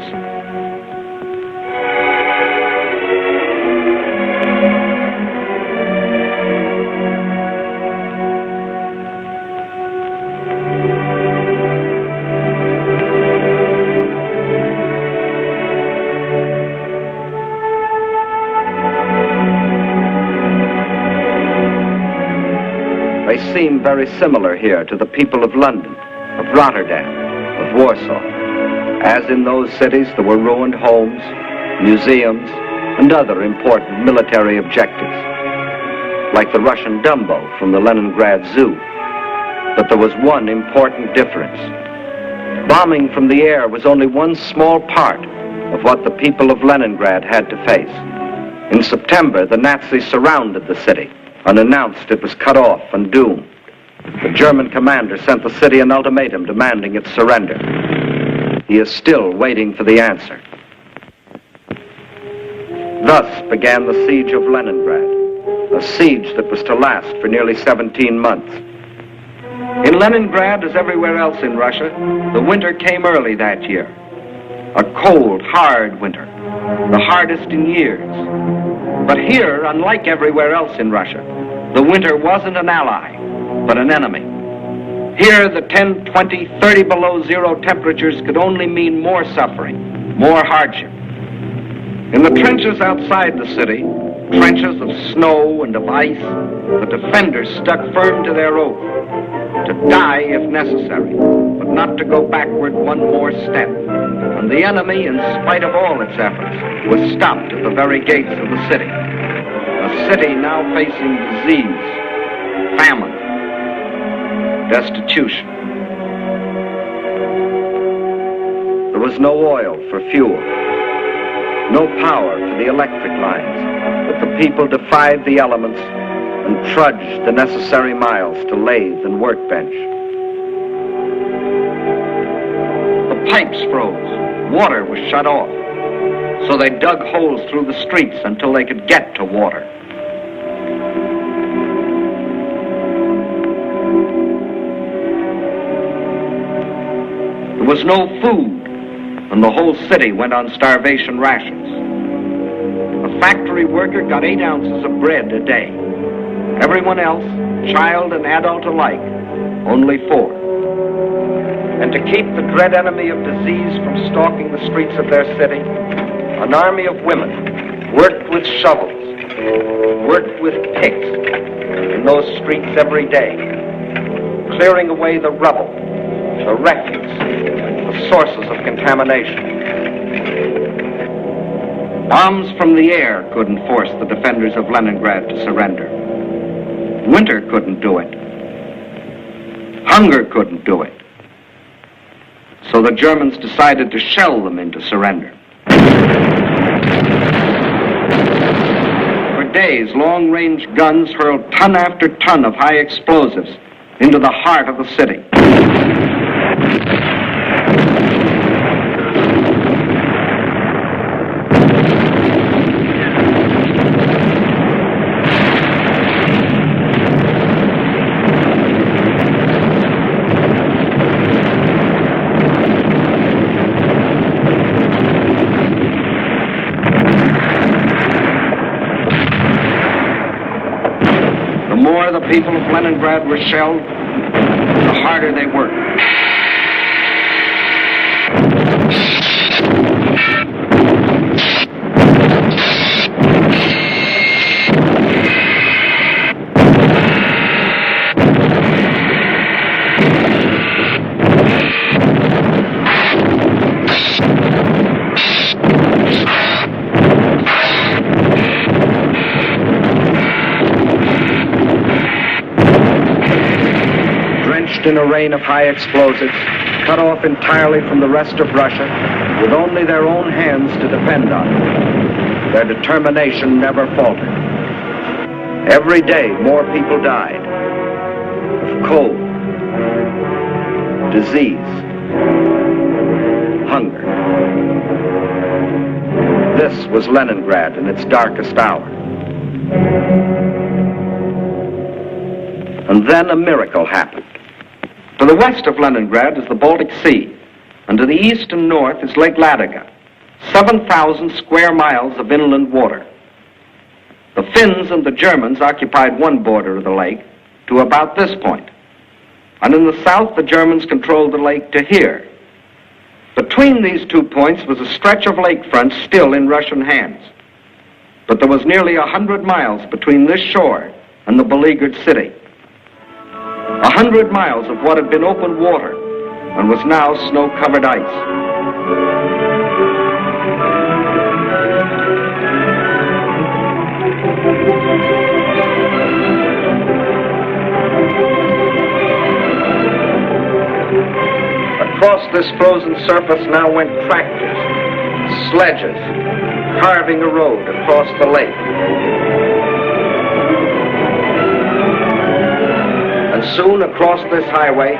They seem very similar here to the people of London, of Rotterdam, of Warsaw. As in those cities, there were ruined homes, museums, and other important military objectives, like the Russian Dumbo from the Leningrad Zoo. But there was one important difference. Bombing from the air was only one small part of what the people of Leningrad had to face. In September, the Nazis surrounded the city and announced it was cut off and doomed. The German commander sent the city an ultimatum demanding its surrender. He is still waiting for the answer. Thus began the siege of Leningrad, a siege that was to last for nearly 17 months. In Leningrad, as everywhere else in Russia, the winter came early that year. A cold, hard winter, the hardest in years. But here, unlike everywhere else in Russia, the winter wasn't an ally, but an enemy. Here, the 10, 20, 30 below zero temperatures could only mean more suffering, more hardship. In the trenches outside the city, trenches of snow and of ice, the defenders stuck firm to their oath, to die if necessary, but not to go backward one more step. And the enemy, in spite of all its efforts, was stopped at the very gates of the city. A city now facing disease, famine, destitution. There was no oil for fuel, no power for the electric lines, but the people defied the elements and trudged the necessary miles to lathe and workbench. The pipes froze, water was shut off, so they dug holes through the streets until they could get to water. There was no food, and the whole city went on starvation rations. A factory worker got 8 ounces of bread a day. Everyone else, child and adult alike, only 4. And to keep the dread enemy of disease from stalking the streets of their city, an army of women worked with shovels, worked with picks in those streets every day, clearing away the rubble, the refuse, the sources of contamination. Bombs from the air couldn't force the defenders of Leningrad to surrender. Winter couldn't do it. Hunger couldn't do it. So the Germans decided to shell them into surrender. For days, long-range guns hurled ton after ton of high explosives into the heart of the city. The people of Leningrad were shelled, the harder they worked. In a rain of high explosives, cut off entirely from the rest of Russia, with only their own hands to depend on. Their determination never faltered. Every day, more people died of cold, disease, hunger. This was Leningrad in its darkest hour. And then a miracle happened. To the west of Leningrad is the Baltic Sea, and to the east and north is Lake Ladoga, 7,000 square miles of inland water. The Finns and the Germans occupied one border of the lake to about this point, and in the south the Germans controlled the lake to here. Between these 2 points was a stretch of lakefront still in Russian hands, but there was nearly 100 miles between this shore and the beleaguered city. 100 miles of what had been open water and was now snow-covered ice. this frozen surface now went tractors, sledges, carving a road across the lake. And soon across this highway,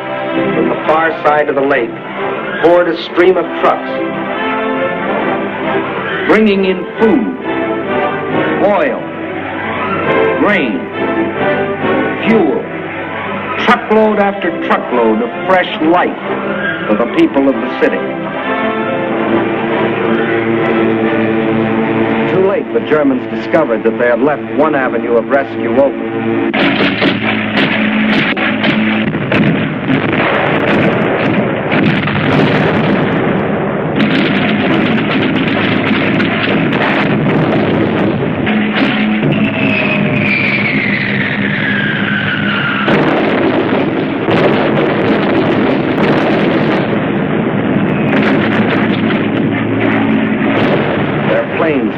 from the far side of the lake, poured a stream of trucks, bringing in food, oil, grain, fuel, truckload after truckload of fresh life for the people of the city. Too late, the Germans discovered that they had left one avenue of rescue open.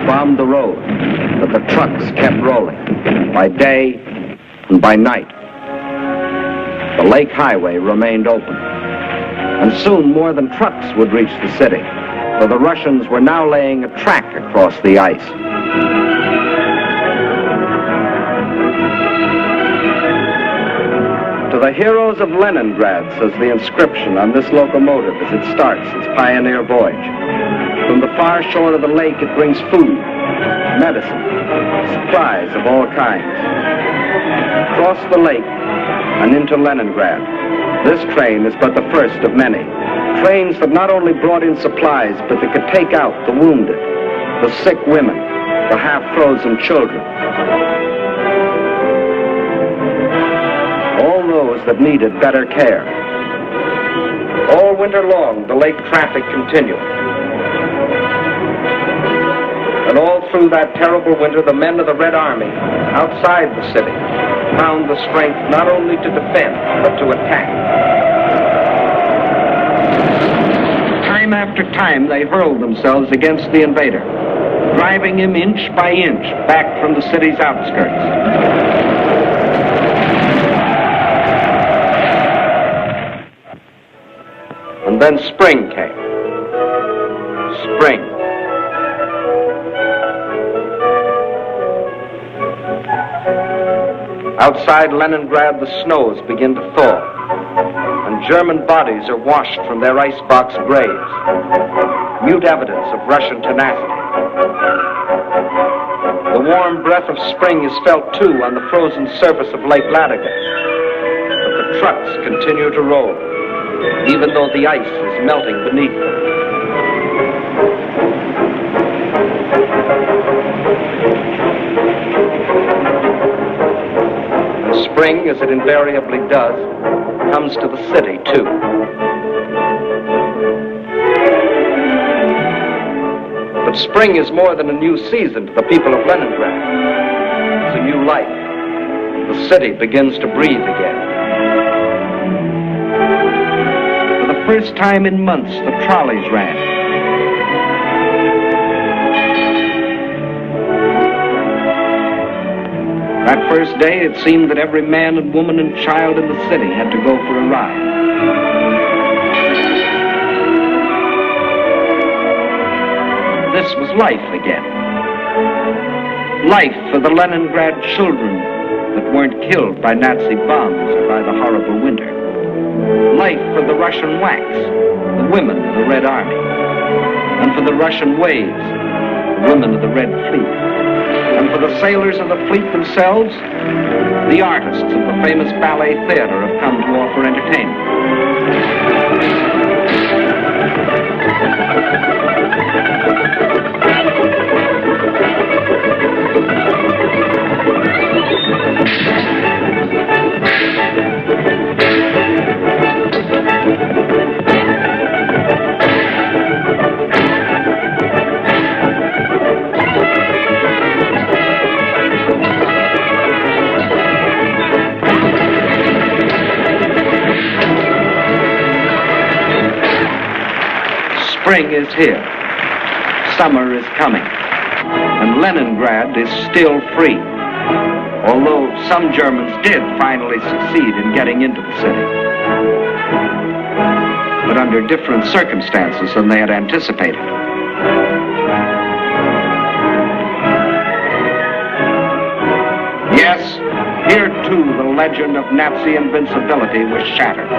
Bombed the road, but the trucks kept rolling, by day and by night. The lake highway remained open, and soon more than trucks would reach the city, for the Russians were now laying a track across the ice. To the heroes of Leningrad, says the inscription on this locomotive as it starts its pioneer voyage. From the far shore of the lake, it brings food, medicine, supplies of all kinds. Across the lake and into Leningrad, this train is but the first of many. Trains that not only brought in supplies, but that could take out the wounded, the sick women, the half-frozen children. All those that needed better care. All winter long, the lake traffic continued. And all through that terrible winter, the men of the Red Army, outside the city, found the strength not only to defend, but to attack. Time after time, they hurled themselves against the invader, driving him inch by inch back from the city's outskirts. And then spring came. Spring. Outside Leningrad, the snows begin to thaw, and German bodies are washed from their icebox graves, mute evidence of Russian tenacity. The warm breath of spring is felt, too, on the frozen surface of Lake Ladoga, but the trucks continue to roll, even though the ice is melting beneath them. Spring, as it invariably does, comes to the city, too. But spring is more than a new season to the people of Leningrad. It's a new life. The city begins to breathe again. For the first time in months, the trolleys ran. That first day, it seemed that every man and woman and child in the city had to go for a ride. This was life again. Life for the Leningrad children that weren't killed by Nazi bombs or by the horrible winter. Life for the Russian WACs, the women of the Red Army. And for the Russian waves, the women of the Red Fleet. And for the sailors of the fleet themselves, the artists of the famous ballet theater have come to offer entertainment. Spring is here. Summer is coming. And Leningrad is still free. Although some Germans did finally succeed in getting into the city. but under different circumstances than they had anticipated. Yes, here too the legend of Nazi invincibility was shattered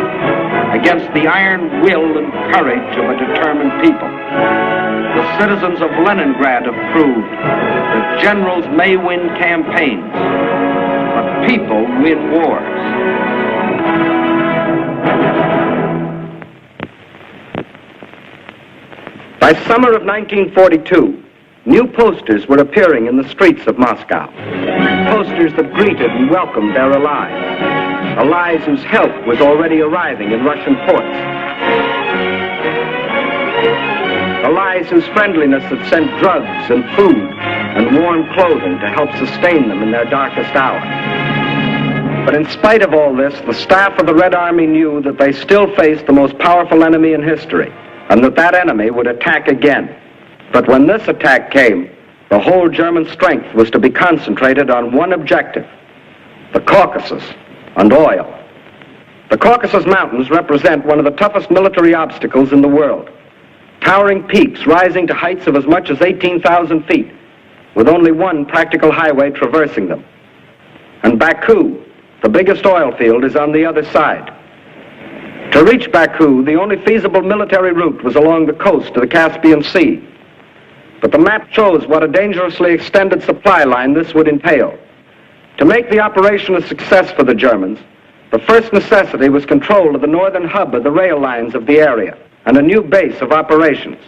against the iron will and courage of a determined people. The citizens of Leningrad have proved that generals may win campaigns, but people win wars. By summer of 1942, new posters were appearing in the streets of Moscow. Posters that greeted and welcomed their allies whose help was already arriving in Russian ports. Allies whose friendliness had sent drugs and food and warm clothing to help sustain them in their darkest hour. But in spite of all this, the staff of the Red Army knew that they still faced the most powerful enemy in history, and that enemy would attack again. But when this attack came, the whole German strength was to be concentrated on one objective: the Caucasus and oil. The Caucasus Mountains represent one of the toughest military obstacles in the world. Towering peaks rising to heights of as much as 18,000 feet, with only one practical highway traversing them. And Baku, the biggest oil field, is on the other side. To reach Baku, the only feasible military route was along the coast of the Caspian Sea. But the map shows what a dangerously extended supply line this would entail. To make the operation a success for the Germans, the first necessity was control of the northern hub of the rail lines of the area and a new base of operations.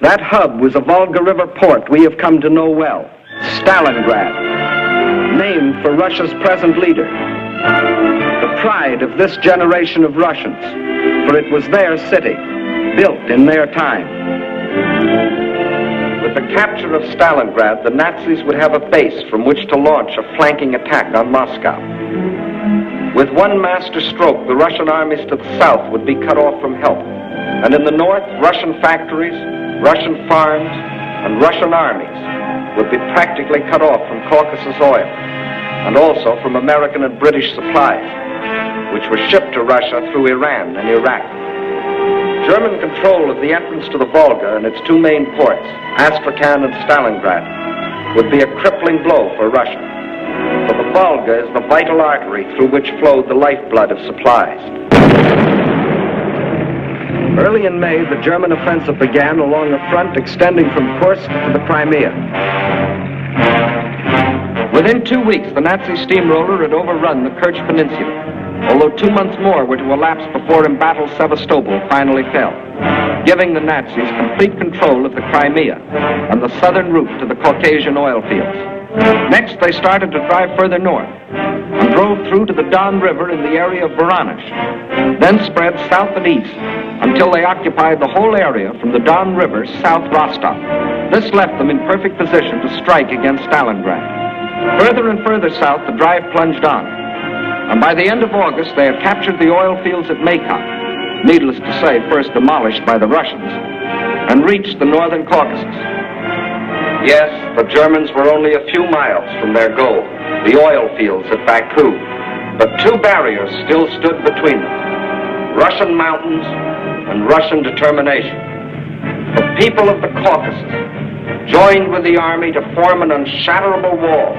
That hub was a Volga River port we have come to know well, Stalingrad, named for Russia's present leader. The pride of this generation of Russians, for it was their city, built in their time. With the capture of Stalingrad, the Nazis would have a base from which to launch a flanking attack on Moscow. With one master stroke, the Russian armies to the south would be cut off from help. And in the north, Russian factories, Russian farms, and Russian armies would be practically cut off from Caucasus oil, and also from American and British supplies, which were shipped to Russia through Iran and Iraq. German control of the entrance to the Volga and its two main ports, Astrakhan and Stalingrad, would be a crippling blow for Russia. For the Volga is the vital artery through which flowed the lifeblood of supplies. Early in May, the German offensive began along a front extending from Kursk to the Crimea. Within 2 weeks, the Nazi steamroller had overrun the Kerch Peninsula, although 2 months more were to elapse before embattled Sevastopol finally fell, giving the Nazis complete control of the Crimea and the southern route to the Caucasian oil fields. Next, they started to drive further north and drove through to the Don River in the area of Voronezh, then spread south and east until they occupied the whole area from the Don River south Rostov. This left them in perfect position to strike against Stalingrad. Further and further south, the drive plunged on, and by the end of August, they had captured the oil fields at Maykom, needless to say, first demolished by the Russians, and reached the northern Caucasus. Yes, the Germans were only a few miles from their goal, the oil fields at Baku, but two barriers still stood between them: Russian mountains and Russian determination. The people of the Caucasus joined with the army to form an unshatterable wall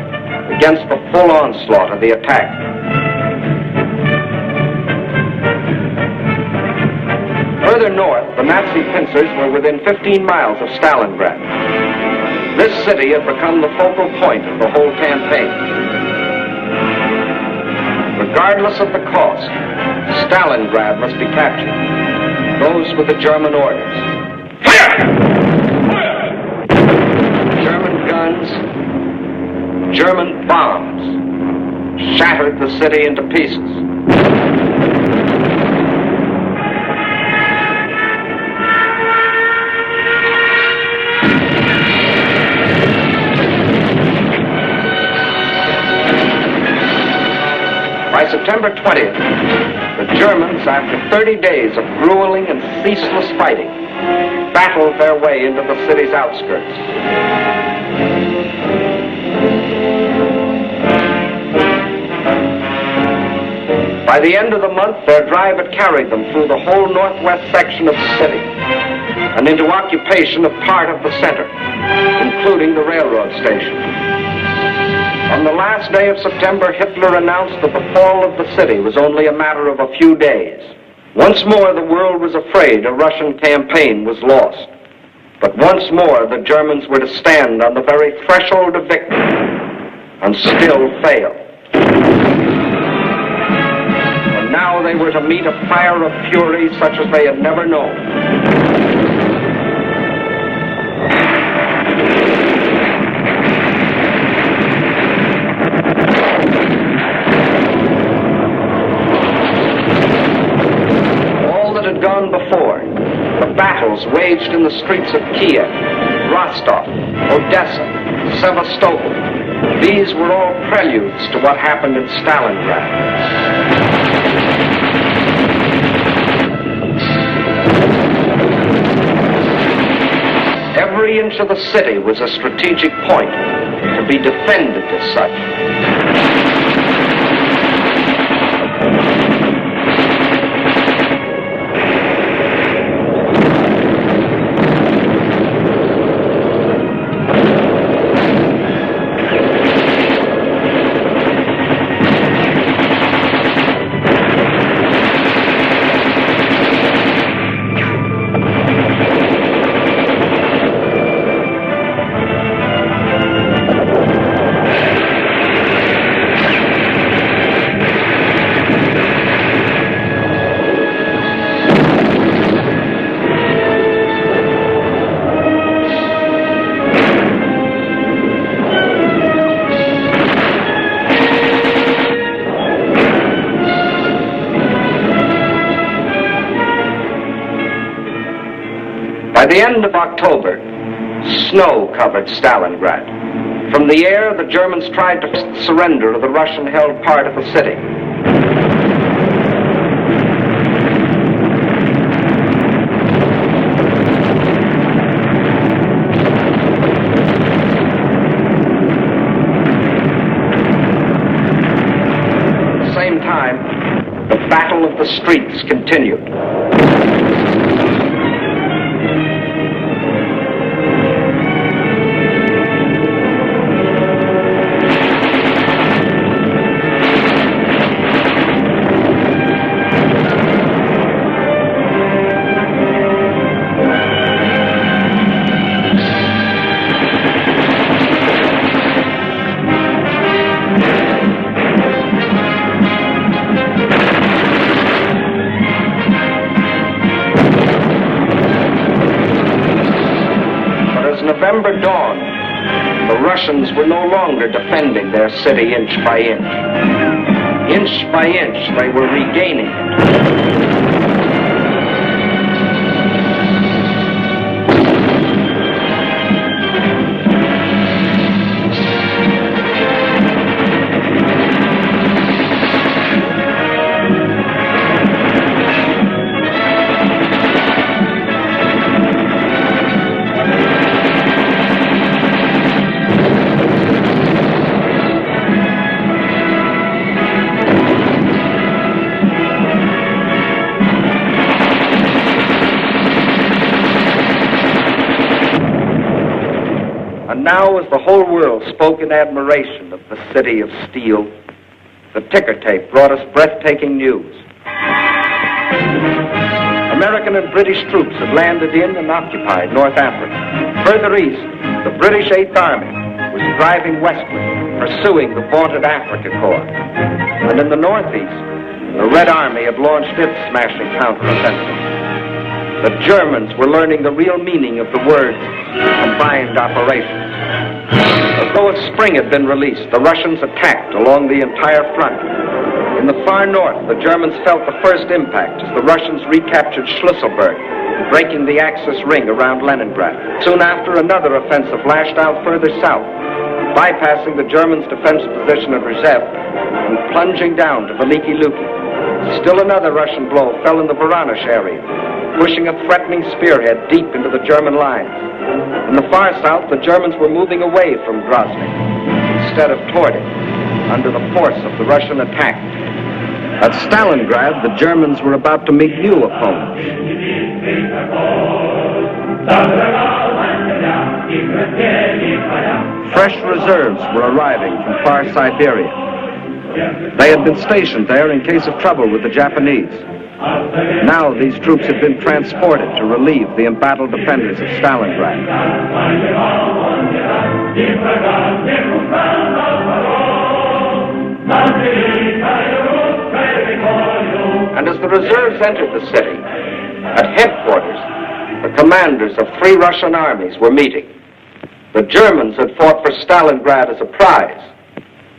against the full onslaught of the attack. Further north, the Nazi pincers were within 15 miles of Stalingrad. This city had become the focal point of the whole campaign. Regardless of the cost, Stalingrad must be captured. Those were the German orders. Fire! Fire! German guns, German bombs shattered the city into pieces. By September 20th, the Germans, after 30 days of grueling and ceaseless fighting, battled their way into the city's outskirts. By the end of the month, their drive had carried them through the whole northwest section of the city and into occupation of part of the center, including the railroad station. On the last day of September, Hitler announced that the fall of the city was only a matter of a few days. Once more, the world was afraid a Russian campaign was lost. But once more, the Germans were to stand on the very threshold of victory and still fail. And now they were to meet a fire of fury such as they had never known. Gone before, the battles waged in the streets of Kiev, Rostov, Odessa, Sevastopol. These were all preludes to what happened in Stalingrad. Every inch of the city was a strategic point to be defended as such. By the end of October, snow covered Stalingrad. From the air, the Germans tried to surrender to the Russian-held part of the city. At the same time, the battle of the streets continued. November dawned, the Russians were no longer defending their city inch by inch. Inch by inch, they were regaining it. And now, as the whole world spoke in admiration of the city of steel, the ticker tape brought us breathtaking news. American and British troops had landed in and occupied North Africa. Further east, the British 8th Army was driving westward, pursuing the vaunted Africa Corps. And in the northeast, the Red Army had launched its smashing counteroffensive. The Germans were learning the real meaning of the words combined operations. As though a spring had been released, the Russians attacked along the entire front. In the far north, the Germans felt the first impact as the Russians recaptured Schlusselburg, breaking the Axis ring around Leningrad. Soon after, another offensive lashed out further south, bypassing the Germans' defense position at Rzhev and plunging down to Veliki Luki. Still another Russian blow fell in the Voronezh area, pushing a threatening spearhead deep into the German lines. In the far south, the Germans were moving away from Grozny instead of toward it, under the force of the Russian attack. At Stalingrad, the Germans were about to meet new opponents. Fresh reserves were arriving from far Siberia. They had been stationed there in case of trouble with the Japanese. Now these troops had been transported to relieve the embattled defenders of Stalingrad. And as the reserves entered the city, at headquarters, the commanders of 3 Russian armies were meeting. The Germans had fought for Stalingrad as a prize.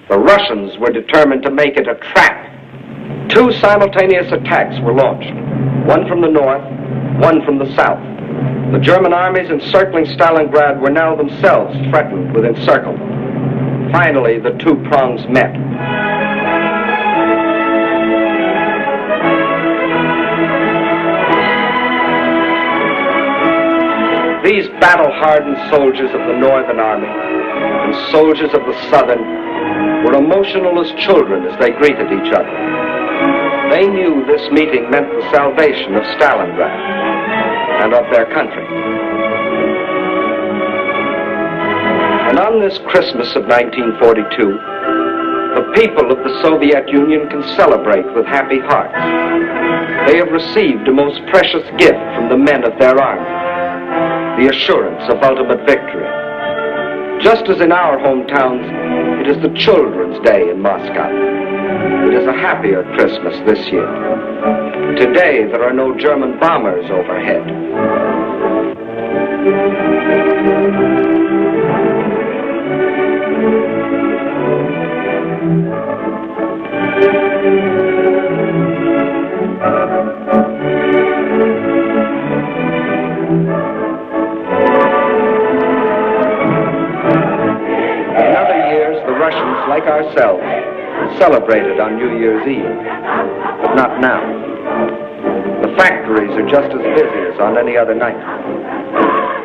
The Russians were determined to make it a trap. 2 simultaneous attacks were launched, one from the north, one from the south. The German armies encircling Stalingrad were now themselves threatened with encirclement. Finally, the 2 prongs met. These battle-hardened soldiers of the Northern Army and soldiers of the Southern were emotional as children as they greeted each other. They knew this meeting meant the salvation of Stalingrad and of their country. And on this Christmas of 1942, the people of the Soviet Union can celebrate with happy hearts. They have received a most precious gift from the men of their army, the assurance of ultimate victory. Just as in our hometowns, it is the Children's Day in Moscow. It is a happier Christmas this year. Today, there are no German bombers overhead. Russians, like ourselves, celebrated on New Year's Eve, but not now. The factories are just as busy as on any other night.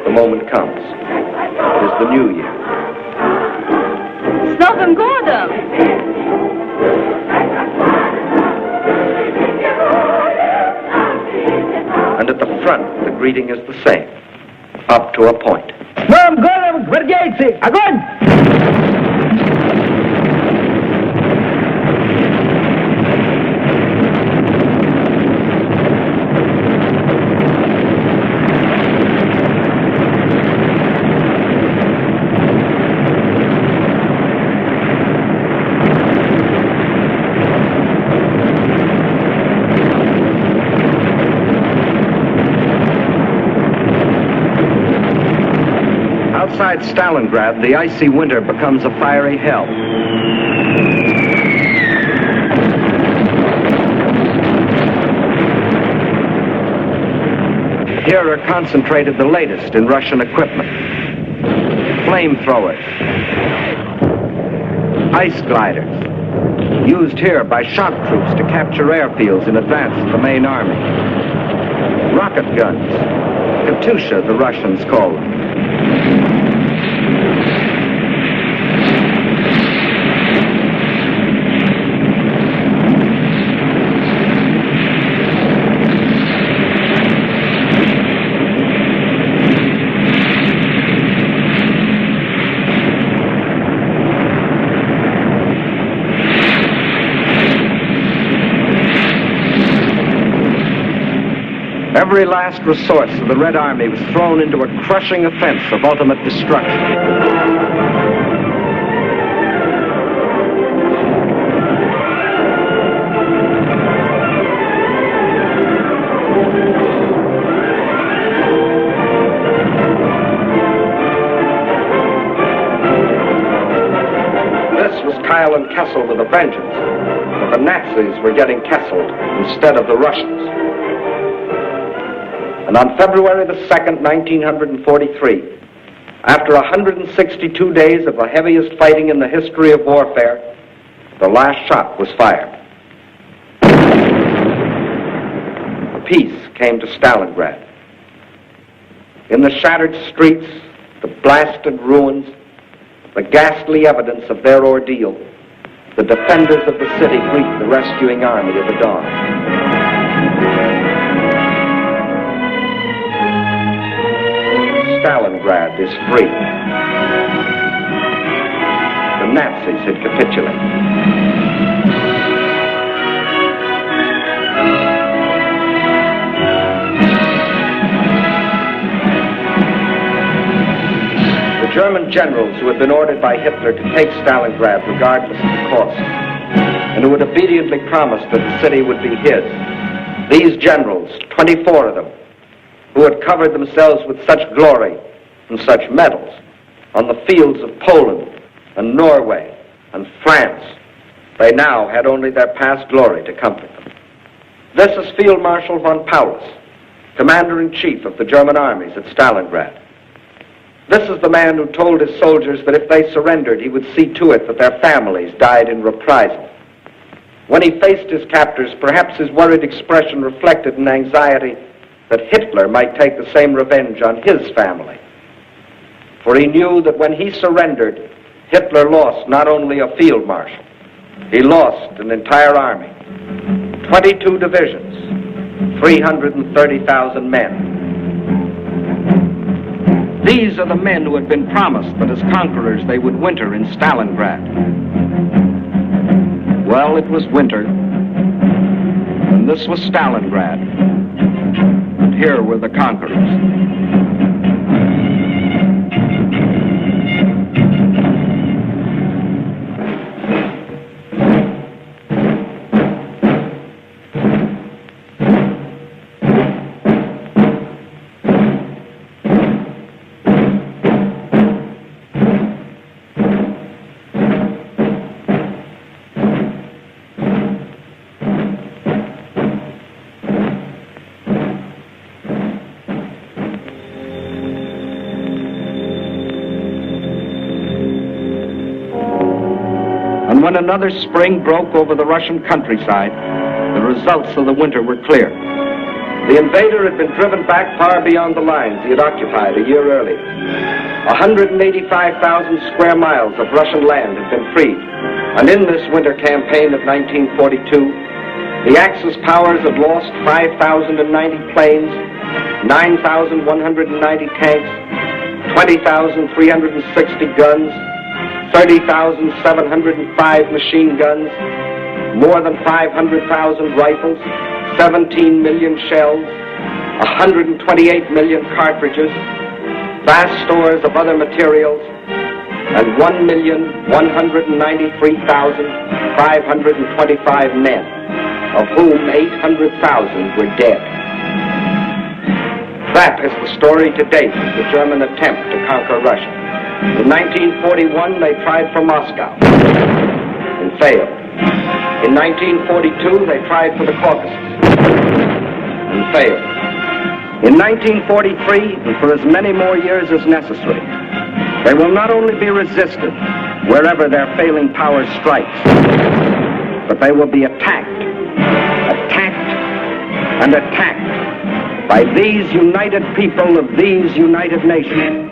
The moment comes. It is the New Year. С Новым годом! And at the front, the greeting is the same, up to a point. С Новым годом, гвардейцы! Огонь! Outside Stalingrad, the icy winter becomes a fiery hell. Here are concentrated the latest in Russian equipment. Flamethrowers, ice gliders, used here by shock troops to capture airfields in advance of the main army. Rocket guns, Katusha, the Russians call them. Every last resource of the Red Army was thrown into a crushing offense of ultimate destruction. This was Kyle and Kessel with a vengeance, but the Nazis were getting Kesseled instead of the Russians. And on February the 2nd, 1943, after 162 days of the heaviest fighting in the history of warfare, the last shot was fired. Peace came to Stalingrad. In the shattered streets, the blasted ruins, the ghastly evidence of their ordeal, the defenders of the city greet the rescuing army of the dawn. Stalingrad is free. The Nazis had capitulated. The German generals who had been ordered by Hitler to take Stalingrad regardless of the cost, and who had obediently promised that the city would be his, these generals, 24 of them, who had covered themselves with such glory and such medals on the fields of Poland and Norway and France, they now had only their past glory to comfort them. This is Field Marshal von Paulus, Commander-in-Chief of the German armies at Stalingrad. This is the man who told his soldiers that if they surrendered, he would see to it that their families died in reprisal. When he faced his captors, perhaps his worried expression reflected an anxiety that Hitler might take the same revenge on his family. For he knew that when he surrendered, Hitler lost not only a field marshal, he lost an entire army, 22 divisions, 330,000 men. These are the men who had been promised that as conquerors they would winter in Stalingrad. Well, it was winter, and this was Stalingrad, and here were the conquerors. And when another spring broke over the Russian countryside, the results of the winter were clear. The invader had been driven back far beyond the lines he had occupied a year earlier. 185,000 square miles of Russian land had been freed. And in this winter campaign of 1942, the Axis powers had lost 5,090 planes, 9,190 tanks, 20,360 guns, 30,705 machine guns, more than 500,000 rifles, 17 million shells, 128 million cartridges, vast stores of other materials, and 1,193,525 men, of whom 800,000 were dead. That is the story to date of the German attempt to conquer Russia. In 1941, they tried for Moscow and failed. In 1942, they tried for the Caucasus and failed. In 1943, and for as many more years as necessary, they will not only be resisted wherever their failing power strikes, but they will be attacked, and attacked by these united people of these united nations.